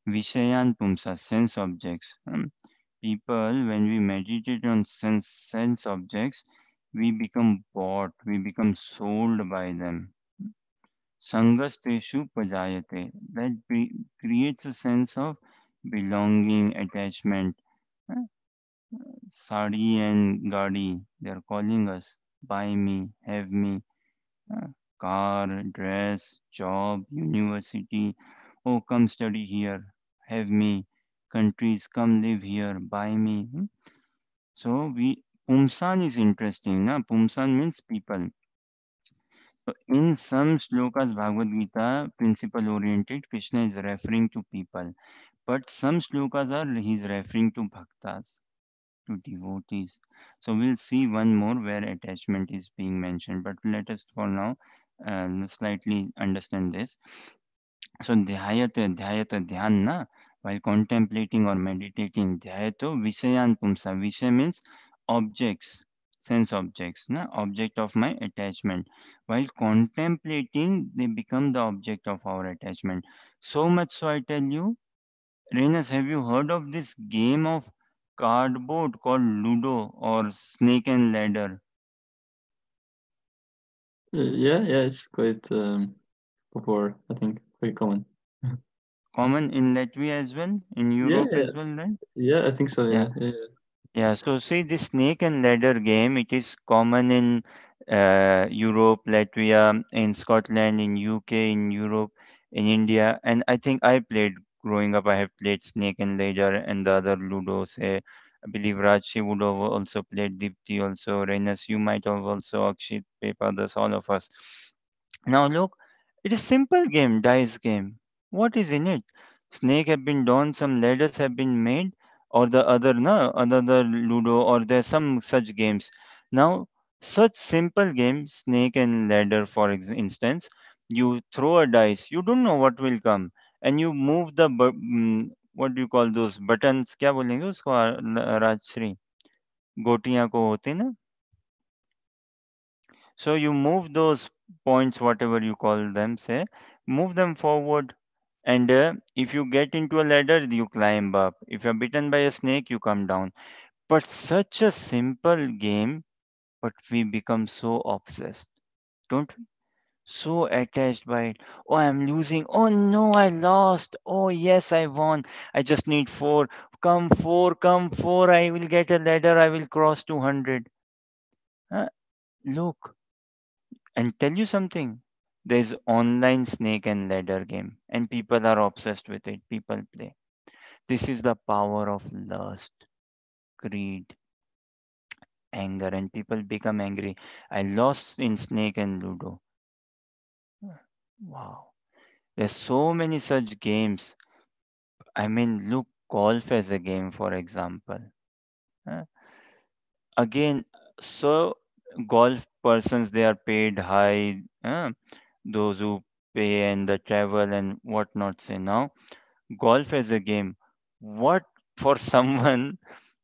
A: Vishayan Pumsa, sense objects. People, when we meditate on sense objects, we become bought, we become sold by them. Sangasteshu Pajayate. That creates a sense of belonging, attachment. Uh, Sadi and Gadi, they are calling us, buy me, have me, uh, car, dress, job, university. Oh, come study here, have me, countries, come live here, buy me. So Pumsan is interesting. Na? Pumsan means people. So in some shlokas Bhagavad Gita, principle oriented, Krishna is referring to people. But some shlokas are he's referring to bhaktas, to devotees. So we'll see one more where attachment is being mentioned. But let us for now slightly understand this. So dhyayata dhyan na, while contemplating or meditating, dhyayato visayan pumsa. Vishay means objects, sense objects, na, object of my attachment. While contemplating, they become the object of our attachment. So much so I tell you, Renas, have you heard of this game of cardboard called Ludo or Snake and Ladder?
C: Yeah, it's quite popular, I think, quite common.
A: Common in Latvia as well, in
C: Yeah,
A: Europe as well, right?
C: yeah, I think so.
A: Yeah.
C: Yeah.
A: Yeah, so see this snake and ladder game, it is common in Europe, Latvia, in Scotland, in UK, in Europe, in India, and I think I played growing up. I have played snake and ladder and the other Ludo. Say, I believe Rajshi would have also played, Dipti also, Renas, you might have also, Akshit, Pepa, others, all of us. Now look, it is simple game, dice game. What is in it? Snake have been done, some ladders have been made, or the other no, another Ludo, or there's some such games. Now, such simple games, snake and ladder, for instance, you throw a dice, you don't know what will come, and you move the what do you call those buttons? क्या बोलेंगे उसको राजश्री गोटियां को होते ना so you move those points, whatever you call them, say, move them forward. And if you get into a ladder, you climb up. If you're bitten by a snake, you come down. But such a simple game, but we become so obsessed, don't we? So attached by it. Oh, I'm losing. Oh no, I lost. Oh yes, I won. I just need four. Come four. I will get a ladder. I will cross 200. Look, And tell you something, there's online snake and ladder game, and people are obsessed with it. People play. This is the power of lust, greed, anger, and people become angry. I lost in snake and ludo. Wow. There's so many such games. I mean, look, golf as a game, for example. Uh, Again, so golf persons, they are paid high. Those who pay and the travel and whatnot. Say now, golf as a game. What for someone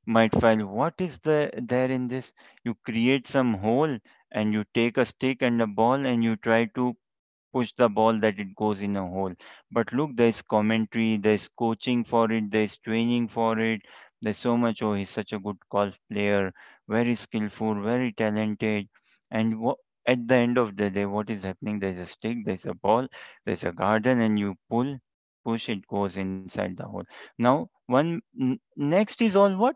A: might find, what is there in this? You create some hole and you take a stick and a ball and you try to push the ball that it goes in a hole. But look, there's commentary, there's coaching for it, there's training for it. There's so much. Oh, he's such a good golf player, very skillful, very talented. And at the end of the day, what is happening? There's a stick, there's a ball, there's a garden, and you push, it goes inside the hole. Now, next is all what?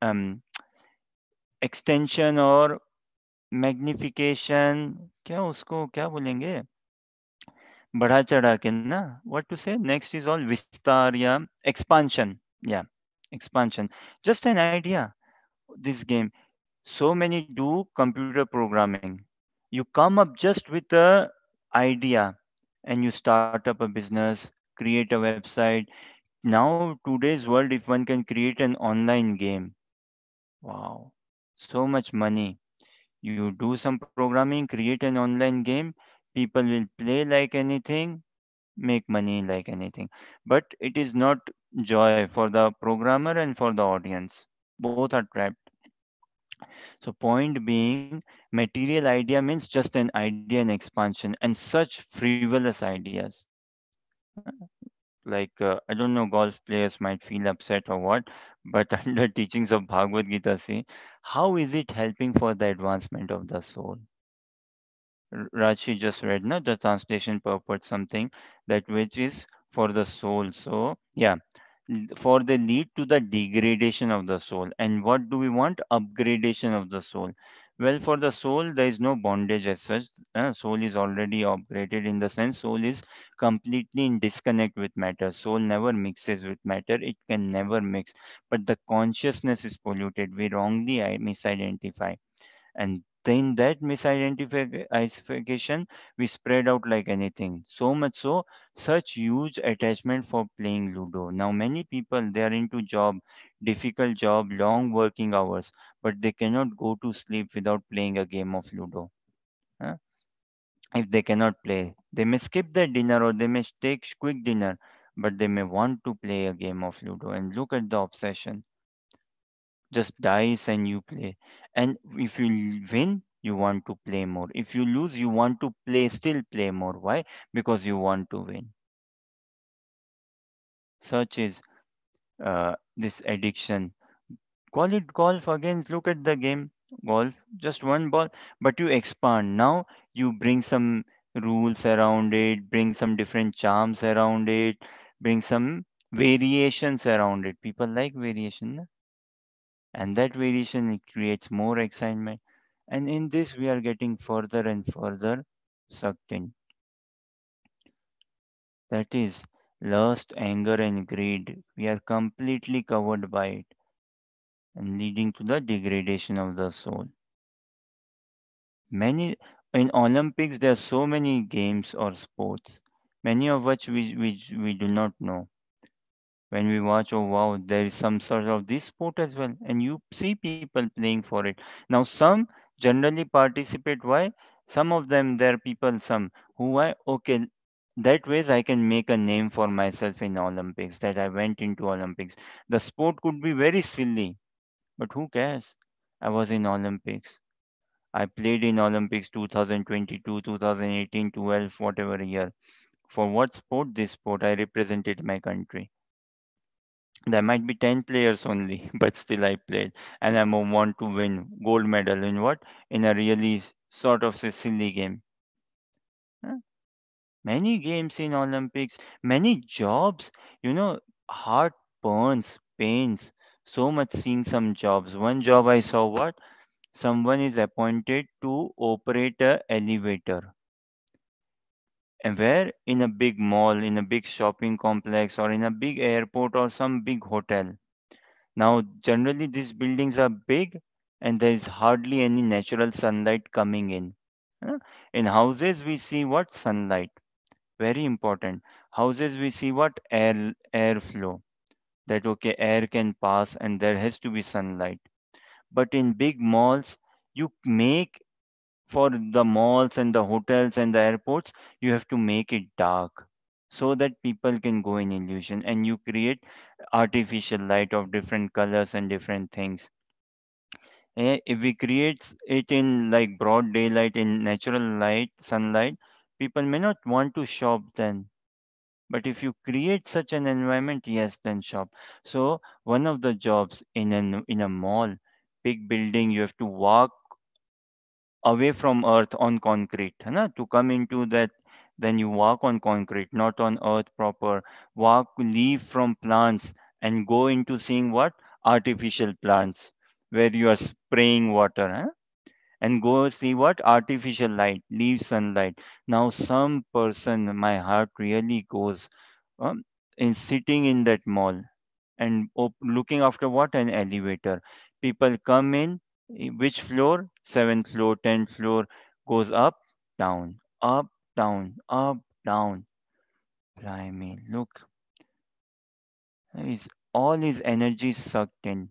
A: Um, Extension or magnification. क्या उसको क्या बोलेंगे? बढ़ा चढ़ा के ना, what to say, next is all विस्तार या expansion. Yeah, expansion. Just an idea. This game, so many do computer programming. You come up just with a idea and you start up a business, create a website. Now today's world, if one can create an online game, wow, so much money. You do some programming, create an online game, people will play like anything, make money like anything. But it is not joy for the programmer and for the audience. Both are trapped. So, point being, material idea means just an idea in expansion and such frivolous ideas. Like, I don't know, golf players might feel upset or what, but under teachings of Bhagavad Gita, say, how is it helping for the advancement of the soul? Rashi just read, no, the translation purports something that which is for the soul. So, yeah, for they lead to the degradation of the soul. And what do we want? Upgradation of the soul. Well, for the soul, there is no bondage as such. Soul is already upgraded in the sense soul is completely in disconnect with matter. Soul never mixes with matter. It can never mix. But the consciousness is polluted. We wrongly misidentify, and then that misidentification we spread out like anything, so much so, such huge attachment for playing ludo. Now many people, they are into job, difficult job, long working hours, but they cannot go to sleep without playing a game of ludo. Huh? If they cannot play, they may skip their dinner or they may take quick dinner, but they may want to play a game of ludo. And look at the obsession, just dice and you play. And if you win, you want to play more. If you lose, you want to still play more. Why? Because you want to win. Such is this addiction. Call it golf again. Look at the game. Golf, just one ball, but you expand. Now you bring some rules around it, bring some different charms around it, bring some variations around it. People like variation, na? And that variation, it creates more excitement, and in this we are getting further and further sucked in. That is lust, anger, and greed. We are completely covered by it and leading to the degradation of the soul. Many in Olympics there are so many games or sports, many of which we do not know. When we watch, oh wow, there is some sort of this sport as well, and you see people playing for it. Now some generally participate. Why? Some of them, there are people, some who, why, okay, that ways I can make a name for myself in Olympics, that I went into Olympics. The sport could be very silly, but who cares? I was in Olympics. I played in Olympics 2022, 2018, 12, whatever year. For what sport? This sport. I represented my country. There might be 10 players only, but still I played. And I want to win gold medal in what? In a really sort of a silly game. Huh? Many games in Olympics, many jobs, heart burns, pains, so much seeing some jobs. One job I saw, what? Someone is appointed to operate a elevator. And where in a big mall, in a big shopping complex, or in a big airport or some big hotel. Now, generally, these buildings are big and there is hardly any natural sunlight coming in. Huh? In houses, we see what? Sunlight. Very important. Houses, we see what? Airflow. That okay, air can pass and there has to be sunlight. But in big malls, you make for the malls and the hotels and the airports, you have to make it dark so that people can go in illusion, and you create artificial light of different colors and different things. If we create it in like broad daylight, in natural light, sunlight, people may not want to shop then. But if you create such an environment, yes, then shop. So one of the jobs in a mall, big building, you have to walk away from earth on concrete, है ना? To come into that, then you walk on concrete, not on earth proper. Walk, leave from plants and go into seeing what? Artificial plants, where you are spraying water, huh? And go see what? Artificial light, leave sunlight. Now some person, my heart really goes um, in sitting in that mall and looking after what? An elevator. People come in, which floor? Seventh floor, 10th floor, goes up, down, up, down, up, down. Blimey, look, is all his energy sucked in.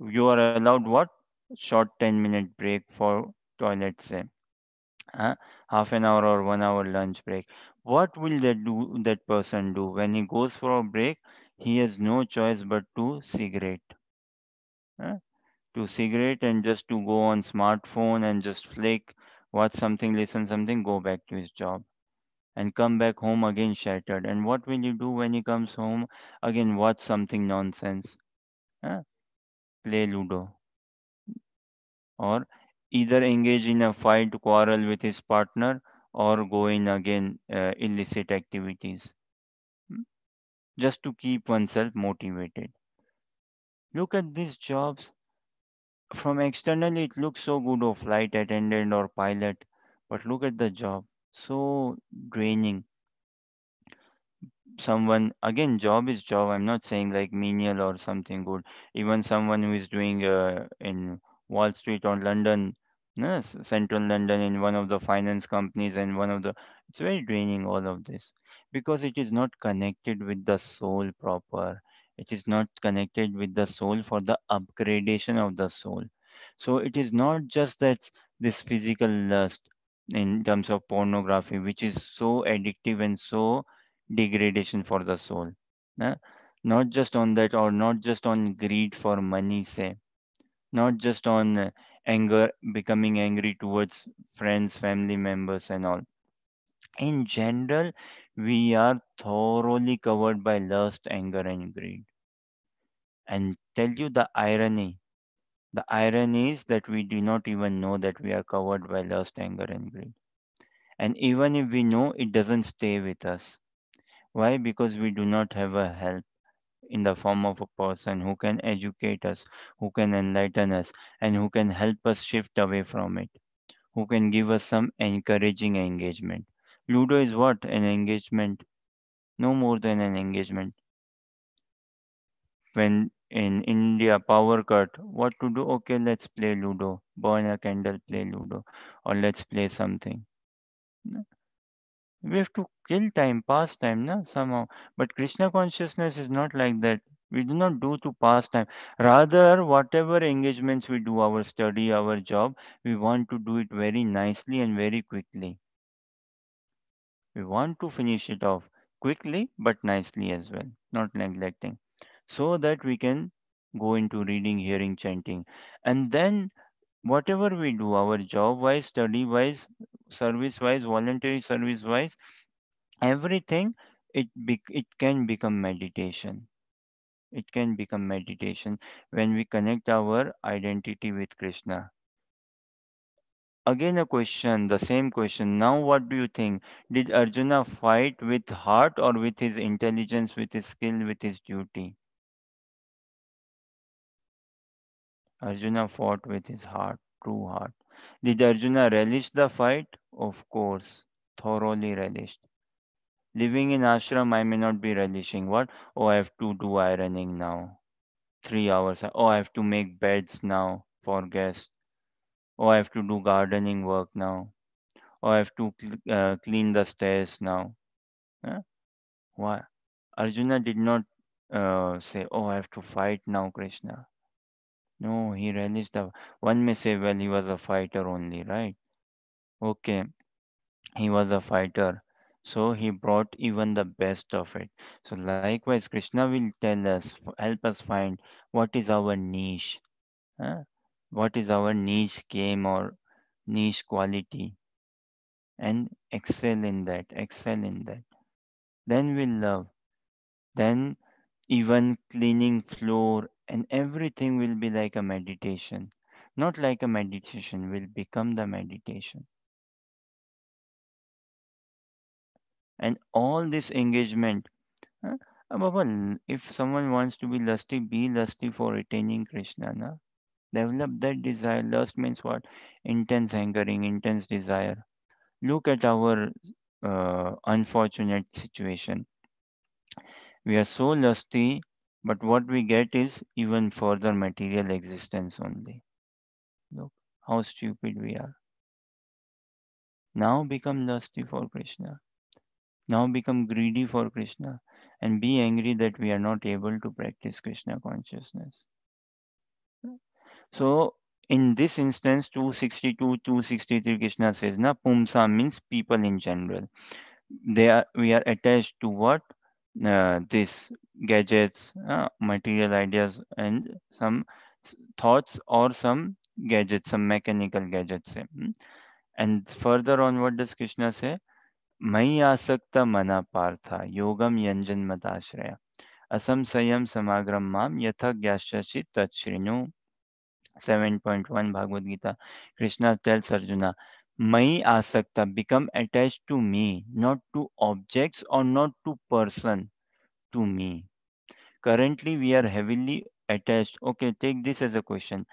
A: You are allowed what? Short 10-minute break for toilet, say. Huh? Half an hour or 1 hour lunch break. What will that person do when he goes for a break? He has no choice but to cigarette. Huh? To cigarette and just to go on smartphone and just flick, watch something, listen something, go back to his job and come back home again shattered. And what will you do when he comes home? Again, watch something nonsense, huh? Play Ludo, or either engage in a fight, quarrel with his partner, or go in again illicit activities, hmm, just to keep oneself motivated. Look at these jobs. From externally, it looks so good, or flight attendant or pilot, but look at the job. So draining. Someone, again, job is job. I'm not saying like menial or something good. Even someone who is doing in Wall Street or London, no, central London, in one of the finance companies, and one of the, it's very draining, all of this, because it is not connected with the soul proper. It is not connected with the soul for the upgradation of the soul. So it is not just that this physical lust in terms of pornography, which is so addictive and so degradation for the soul. Nah? Not just on that, or not just on greed for money, say, not just on anger, becoming angry towards friends, family members, and all. In general, we are thoroughly covered by lust, anger, and greed. And tell you the irony is that we do not even know that we are covered by lust, anger, and greed. And even if we know, it doesn't stay with us. Why? Because we do not have a help in the form of a person who can educate us, who can enlighten us, and who can help us shift away from it, who can give us some encouraging engagement. Ludo is what? An engagement, no more than an engagement. When in India, power cut, what to do? Okay, let's play Ludo. Burn a candle, play Ludo, or let's play something. We have to kill time, pass time, na, somehow. But Krishna consciousness is not like that. We do not do to pass time. Rather, whatever engagements we do, our study, our job, we want to do it very nicely and very quickly. We want to finish it off quickly but nicely as well, not neglecting, so that we can go into reading, hearing, chanting. And then whatever we do, our job wise, study wise, service wise, voluntary service wise, everything, it can become meditation. It can become meditation when we connect our identity with Krishna. Again, a question, the same question. Now, what do you think? Did Arjuna fight with heart, or with his intelligence, with his skill, with his duty? Arjuna fought with his heart, true heart. Did Arjuna relish the fight? Of course, thoroughly relished. Living in ashram, I may not be relishing. What? Oh, I have to do ironing now. 3 hours. Oh, I have to make beds now for guests. Oh, I have to do gardening work now. Oh, I have to clean the stairs now. Huh? Why? Arjuna did not say, oh, I have to fight now, Krishna. No, he relished the. One may say, well, he was a fighter only, right? Okay, he was a fighter. So he brought even the best of it. So likewise, Krishna will tell us, help us find what is our niche. Huh? What is our niche game or niche quality, and excel in that, excel in that. Then we'll love. Then even cleaning floor and everything will be like a meditation. Not like a meditation, will become the meditation. And all this engagement. Huh? Baba, if someone wants to be lusty for attaining Krishna. Na? Develop that desire. Lust means what? Intense hankering, intense desire. Look at our unfortunate situation. We are so lusty, but what we get is even further material existence only. Look how stupid we are. Now become lusty for Krishna. Now become greedy for Krishna and be angry that we are not able to practice Krishna consciousness. So in this instance, 262, 263 Krishna says, na pumsa means people in general. We are attached to what? This gadgets, material ideas, and some thoughts or some gadgets, some mechanical gadgets. And further on, what does Krishna say? Mai asakta mana partha yogam yanjan matashraya asam samagram mam yatha gyasyasit tachrinu. 7.1 Bhagavad Gita. Krishna tells Arjuna, Mai asakta, become attached to me, not to objects or not to person, to me. Currently, we are heavily attached. Okay, take this as a question.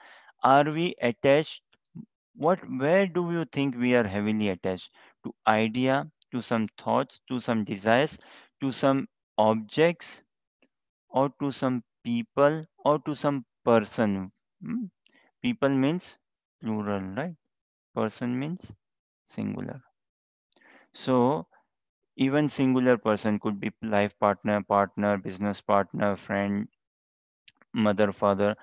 A: Are we attached? Where do you think we are heavily attached? To idea, to some thoughts, to some desires, to some objects, or to some people, or to some person? Hmm? People means plural, right? Person means singular. So even singular person could be life partner, business partner, friend, mother, father.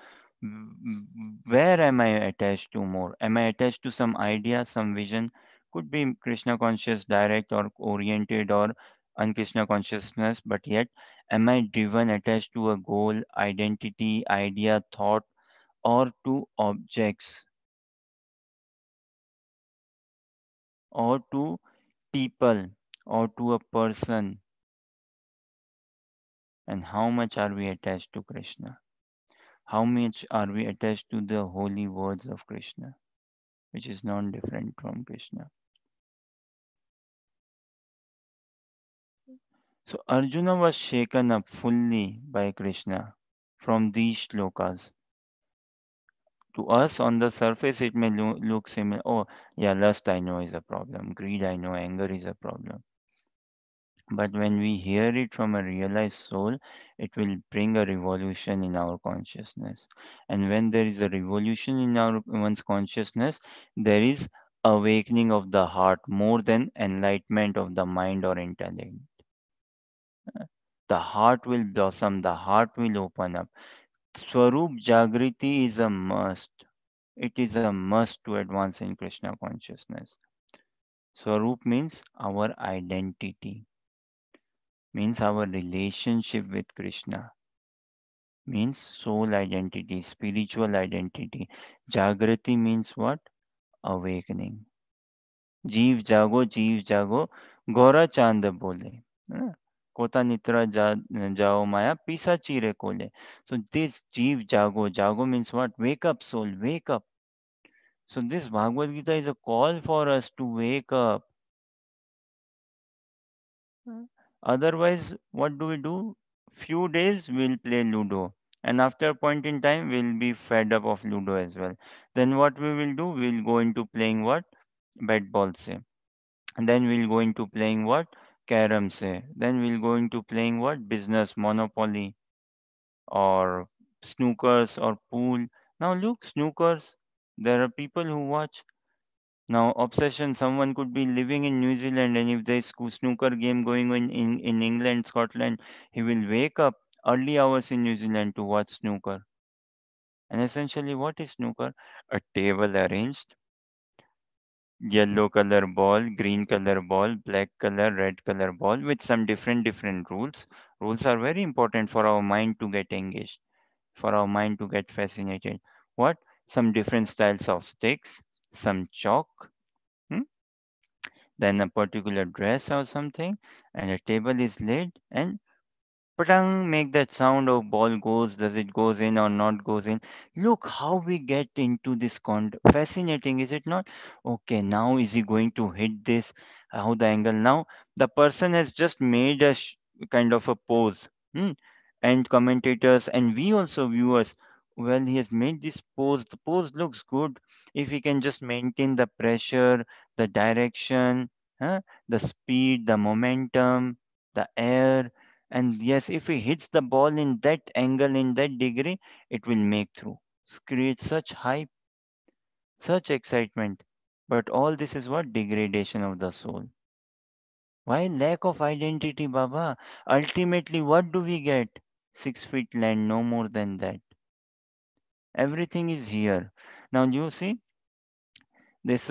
A: Where am I attached to more? Am I attached to some idea, some vision? Could be Krishna conscious, direct or oriented or unkrishna consciousness, but yet am I driven, attached to a goal, identity, idea, thought, or to objects, or to people, or to a person? And how much are we attached to Krishna? How much are we attached to the holy words of Krishna, which is non different from Krishna? So Arjuna was shaken up fully by Krishna from these shlokas. To us on the surface, it may look similar. Oh, yeah, lust I know is a problem. Greed I know, anger is a problem. But when we hear it from a realized soul, it will bring a revolution in our consciousness. And when there is a revolution in our one's consciousness, there is awakening of the heart more than enlightenment of the mind or intellect. The heart will blossom, the heart will open up. Swarup Jagriti is a must. It is a must to advance in Krishna consciousness. Swarup means our identity, means our relationship with Krishna, means soul identity, spiritual identity. Jagrati means what? Awakening. जीव जागो गौरा चांद बोले है ना? कोता निद्रा जाओ माया पीसा चीरे कोले. So this जीव जागो means what? Wake up soul, wake up. So this Bhagavad Gita is a call for us to wake up. Otherwise, what do? Few days we'll play Ludo And after a point in time, we'll be fed up of Ludo as well. Then what we will do? We'll go into playing what? Bat ball say. And then we'll go into playing what? Carom say. Then we'll go into playing what? Business, Monopoly, or snookers or pool. Now look, snookers. There are people who watch. Now, obsession, someone could be living in New Zealand, and if there's snooker game going on in England, Scotland, he will wake up early hours in New Zealand to watch snooker. And essentially, what is snooker? A table arranged, yellow color ball, green color ball, black color, red color ball, with some different rules. Rules are very important for our mind to get engaged, for our mind to get fascinated. What? Some different styles of sticks, some chalk, hmm, then a particular dress or something, and a table is laid, and patang, make that sound of ball goes, does it goes in or not goes in. Look how we get into this fascinating, is it not? Okay, now is he going to hit this? How the angle? Now the person has just made a kind of a pose, hmm? And commentators and we also viewers, well, he has made this pose, the pose looks good. If he can just maintain the pressure, the direction, huh? The speed, the momentum, the air, and yes, if he hits the ball in that angle, in that degree, it will make through. Create such hype, such excitement. But all this is what? Degradation of the soul. Why lack of identity, Baba? Ultimately, what do we get? 6 feet land, no more than that. Everything is here. Now, you see, this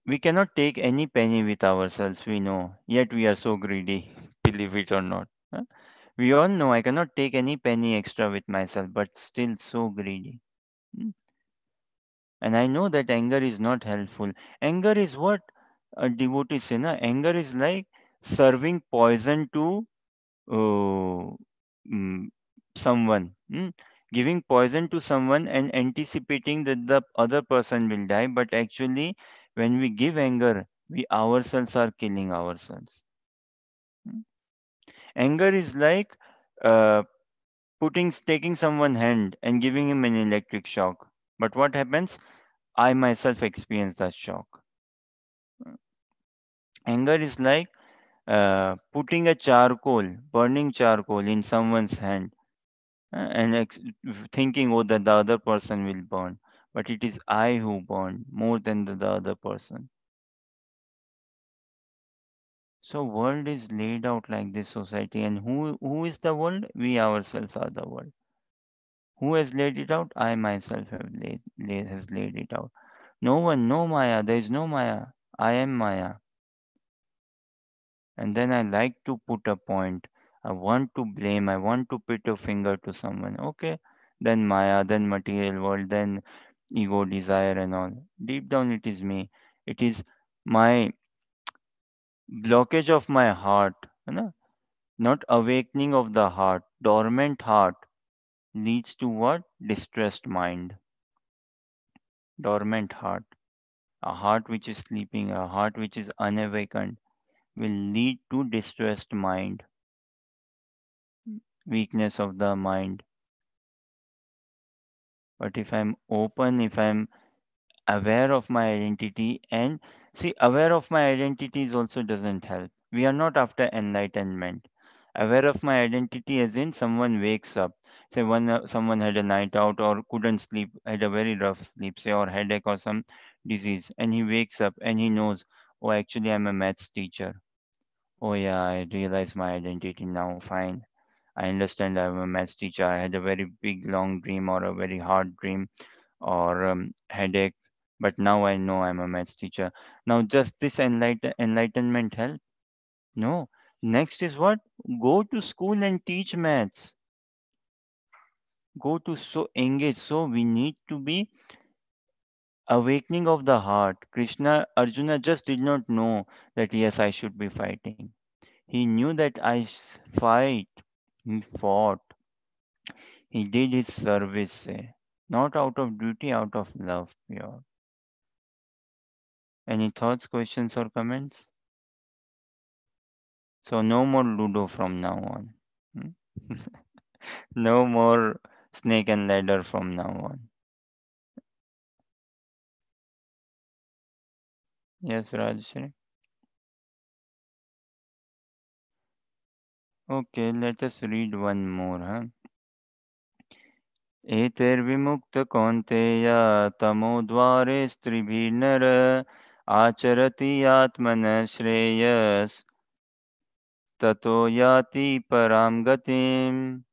A: we cannot take any penny with ourselves, we know, yet we are so greedy, believe it or not. Huh? We all know I cannot take any penny extra with myself, but still so greedy. Mm. And I know that anger is not helpful. Anger is what a devotee say, na? Anger is like serving poison to uh, mm, someone. Giving poison to someone and anticipating that the other person will die, but actually, when we give anger, we ourselves are killing ourselves. Mm. Anger is like uh, taking someone's hand and giving him an electric shock. But what happens? I myself experience that shock. Anger is like putting a burning charcoal in someone's hand, and thinking, oh, that the other person will burn. But it is I who burn more than the other person. So world is laid out like this society, and who is the world? We ourselves are the world. Who has laid it out? I myself have has laid it out. No one, no Maya. There is no Maya. I am Maya. And then I like to put a point. I want to blame. I want to put a finger to someone. Okay. Then Maya, then material world, then ego, desire, and all. Deep down, it is me. It is my blockage of my heart. You know? Not awakening of the heart. Dormant heart leads to what? Distressed mind. Dormant heart. A heart which is sleeping, a heart which is unawakened, will lead to distressed mind, weakness of the mind. But if I'm open, if I'm aware of my identity, and see, aware of my identities also doesn't help. We are not after enlightenment. Aware of my identity, as in someone wakes up, say someone had a night out or couldn't sleep, had a very rough sleep, say, or headache or some disease, and he wakes up and he knows, oh, actually, I'm a maths teacher. Oh, yeah, I realize my identity now. Fine. I understand I'm a maths teacher. I had a very big, long dream or a very hard dream or headache, but now I know I'm a maths teacher. Now, just this enlightenment help? No. Next is what? Go to school and teach maths. Go to so engage. So we need to be awakening of the heart. Arjuna just did not know that yes, I should be fighting. He knew that fight. He fought. He did his service, not out of duty, out of love, pure. Any thoughts, questions, or comments? So no more Ludo from now on. Hmm? No more snake and ladder from now on. Yes, Rajshri. Okay, let us read one more. Huh? एतैर्विमुक्त कौन्तेय तमोद्वारे स्त्रिभिर्नर आचरति आत्मनः श्रेयस् ततो याति param gatim.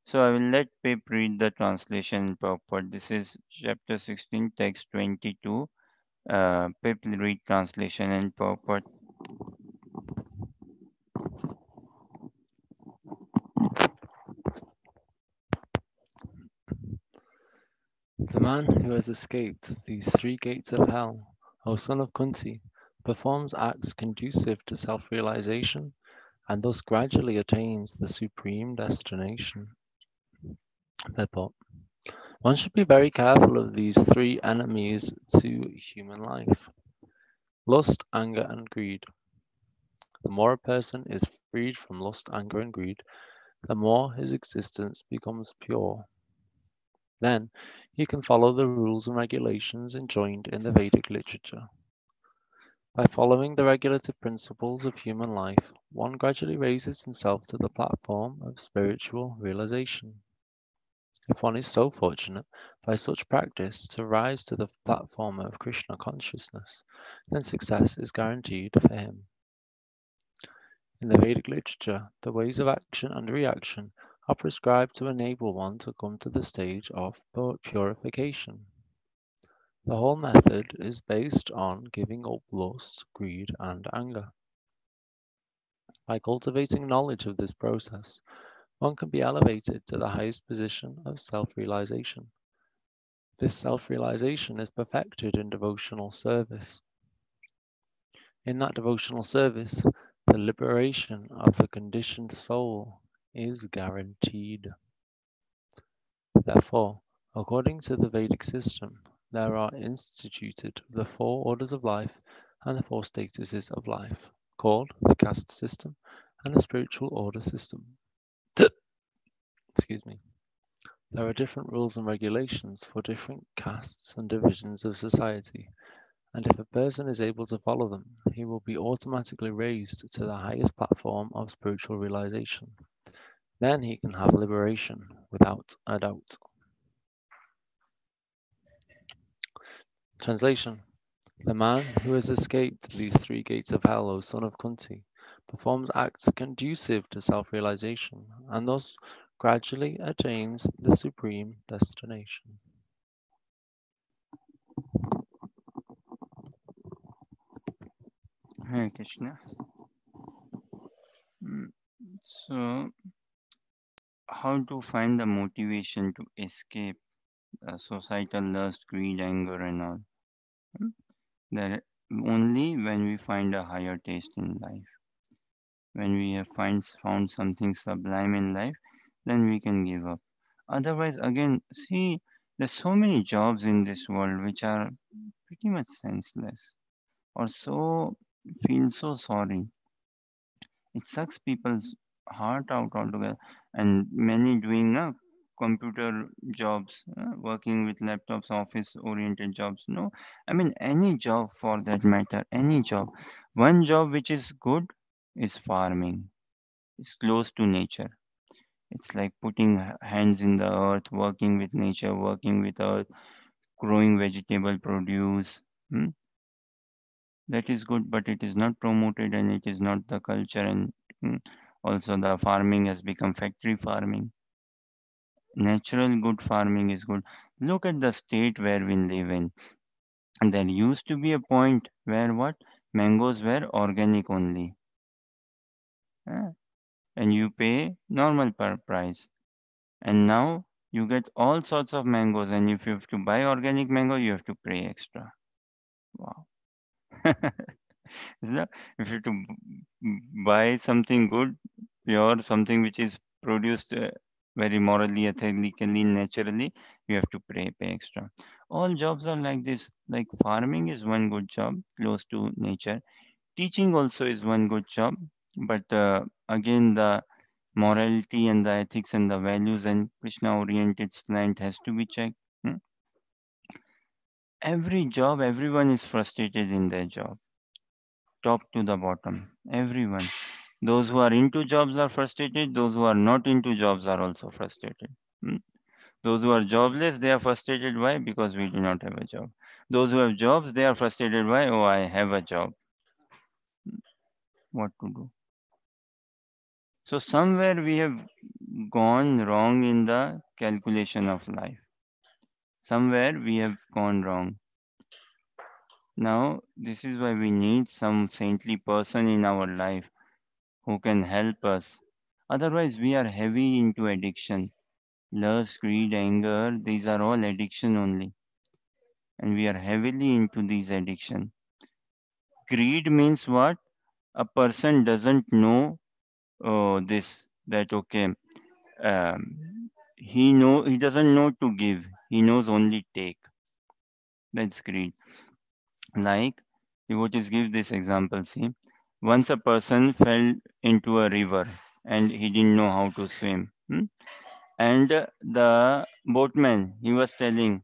A: So I will let Pip read the translation in purport. This is chapter 16, text 22. Pip will read translation in purport.
E: The man who has escaped these three gates of hell, O son of Kunti, performs acts conducive to self-realization and thus gradually attains the supreme destination. Purport. One should be very careful of these three enemies to human life: lust, anger, and greed. The more a person is freed from lust, anger, and greed, the more his existence becomes pure. Then he can follow the rules and regulations enjoined in the Vedic literature. By following the regulative principles of human life, one gradually raises himself to the platform of spiritual realization. If one is so fortunate by such practice to rise to the platform of Krishna consciousness, then success is guaranteed for him. In the Vedic literature, the ways of action and reaction are prescribed to enable one to come to the stage of purification. The whole method is based on giving up lust, greed, and anger. By cultivating knowledge of this process, one can be elevated to the highest position of self-realization. This self-realization is perfected in devotional service. In that devotional service, the liberation of the conditioned soul is guaranteed. Therefore, according to the Vedic system, there are instituted the four orders of life and the four statuses of life, called the caste system and the spiritual order system. Excuse me. There are different rules and regulations for different castes and divisions of society, and if a person is able to follow them, he will be automatically raised to the highest platform of spiritual realization. Then he can have liberation without a doubt. Translation. The man who has escaped these three gates of hell, O son of Kunti, performs acts conducive to self-realization, and thus gradually attains the supreme destination.
A: Hare Krishna. So, how to find the motivation to escape societal lust, greed, anger, and all? Hmm? That only when we find a higher taste in life, when we have found something sublime in life, then we can give up. Otherwise, again, see, there's so many jobs in this world which are pretty much senseless or so feel so sorry. It sucks people's heart out altogether. And many doing computer jobs, working with laptops, office oriented jobs. No, I mean, any job for that matter, any job. One job which is good is farming, it's close to nature. It's like putting hands in the earth, working with nature, working with earth, growing vegetable produce. Hmm? That is good, but it is not promoted and it is not the culture. And also, the farming has become factory farming. Natural good farming is good. Look at the state where we live in. And there used to be a point where what? Mangoes were organic only. eh, And you pay normal per price. And now you get all sorts of mangoes. And if you have to buy organic mango, you have to pay extra. Wow. Isn't it? If you have to buy something good, pure, something which is produced very morally, ethically, naturally, you have to pay extra. All jobs are like this. Like farming is one good job, close to nature. Teaching also is one good job, but again, the Morality and the ethics and the values and Krishna oriented slant has to be checked. Hmm. Every job, everyone is frustrated in their job, top to the bottom. Everyone. Those who are into jobs are frustrated. Those who are not into jobs are also frustrated. Hmm. Those who are jobless, they are frustrated. Why? Because we do not have a job. Those who have jobs, they are frustrated. Why? Oh, I have a job. What to do? So somewhere we have gone wrong in the calculation of life. Somewhere we have gone wrong. Now, this is why we need some saintly person in our life who can help us. Otherwise, we are heavy into addiction. Lust, greed, anger, these are all addiction only. And we are heavily into these addiction. Greed means what? A person doesn't know this, that okay, he doesn't know to give. He knows only take. That's greed. Like devotees give this example. See, once a person fell into a river and he didn't know how to swim. And the boatman he was telling,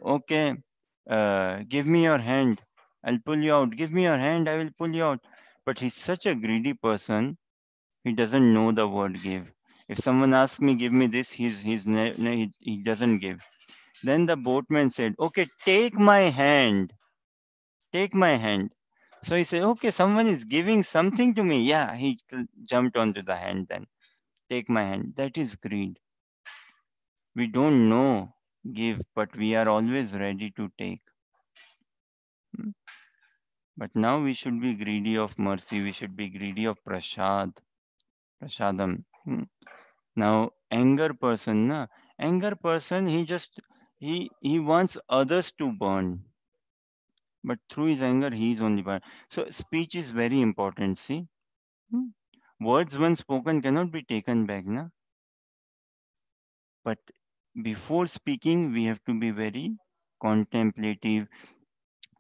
A: okay, give me your hand. I'll pull you out. Give me your hand. I will pull you out. But he's such a greedy person. He doesn't know the word give. If someone asks me, give me this, he doesn't give. Then the boatman said, okay, take my hand. Take my hand. So he said, okay, someone is giving something to me. Yeah, jumped onto the hand then. Take my hand. That is greed. We don't know give, but we are always ready to take. Hmm. But now we should be greedy of mercy. We should be greedy of prasadam. Now anger person, na, anger person, he wants others to burn, but through his anger he is only burned. So speech is very important. See, Hmm. words once spoken cannot be taken back, na. But before speaking, we have to be very contemplative.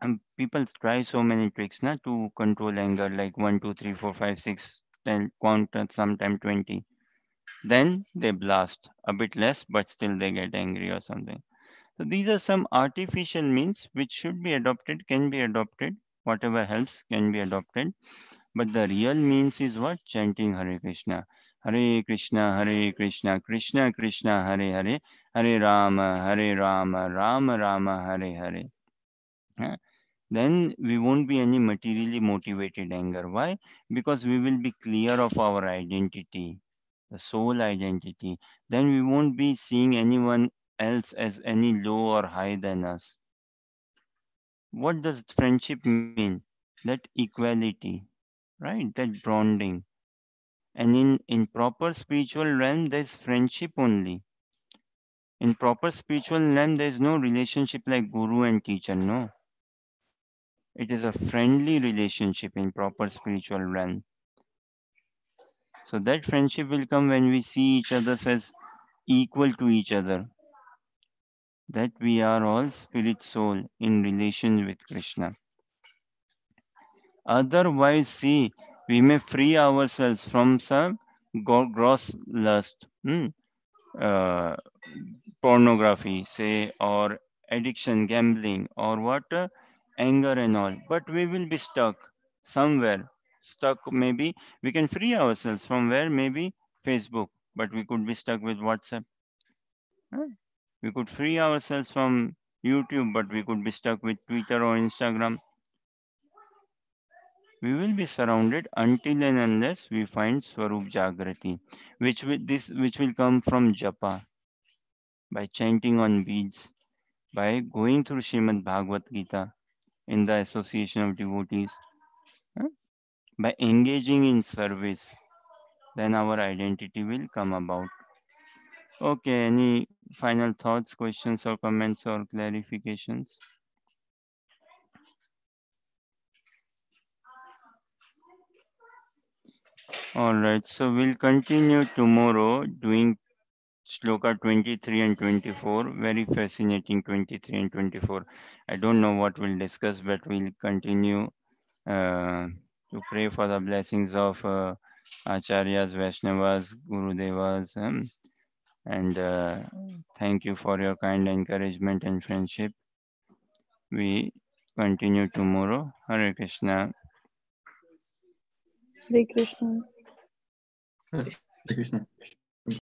A: And people try so many tricks, na, to control anger, like 1, 2, 3, 4, 5, 6, 10, count sometime 20. Then they blast a bit less, but still they get angry or something. So these are some artificial means which should be adopted, can be adopted. Whatever helps can be adopted. But the real means is what? Chanting Hare Krishna. Hare Krishna, Krishna Krishna, Hare Hare, Hare Rama, Rama Rama, Hare Hare. Huh? Then we won't be any materially motivated anger. Why? Because we will be clear of our identity, the soul identity. Then we won't be seeing anyone else as any low or high than us. What does friendship mean? That equality, right? That bonding. And in proper spiritual realm, there's friendship only. In proper spiritual realm, there's no relationship like guru and teacher. No, it is a friendly relationship in proper spiritual realm. So that friendship will come when we see each other as equal to each other. That we are all spirit soul in relation with Krishna. Otherwise, see, we may free ourselves from some gross lust. Uh, Pornography, say, or addiction, gambling, or what, anger and all. But we will be stuck somewhere. Stuck, maybe we can free ourselves from where? Maybe Facebook, but we could be stuck with WhatsApp. Huh? We could free ourselves from YouTube, but we could be stuck with Twitter or Instagram. We will be surrounded until and unless we find Swarup Jagrati, which will come from japa, by chanting on beads, by going through Srimad Bhagavad Gita in the association of devotees, huh? By engaging in service, then our identity will come about. Okay, any final thoughts, questions, or comments or clarifications? All right, so we'll continue tomorrow doing Shloka 23 and 24. Very fascinating 23 and 24. I don't know what we'll discuss, but we'll continue to pray for the blessings of Acharyas, Vaishnavas, Gurudevas, and thank you for your kind encouragement and friendship. We continue tomorrow. Hare Krishna.
F: Hare Krishna.
C: Hare Krishna.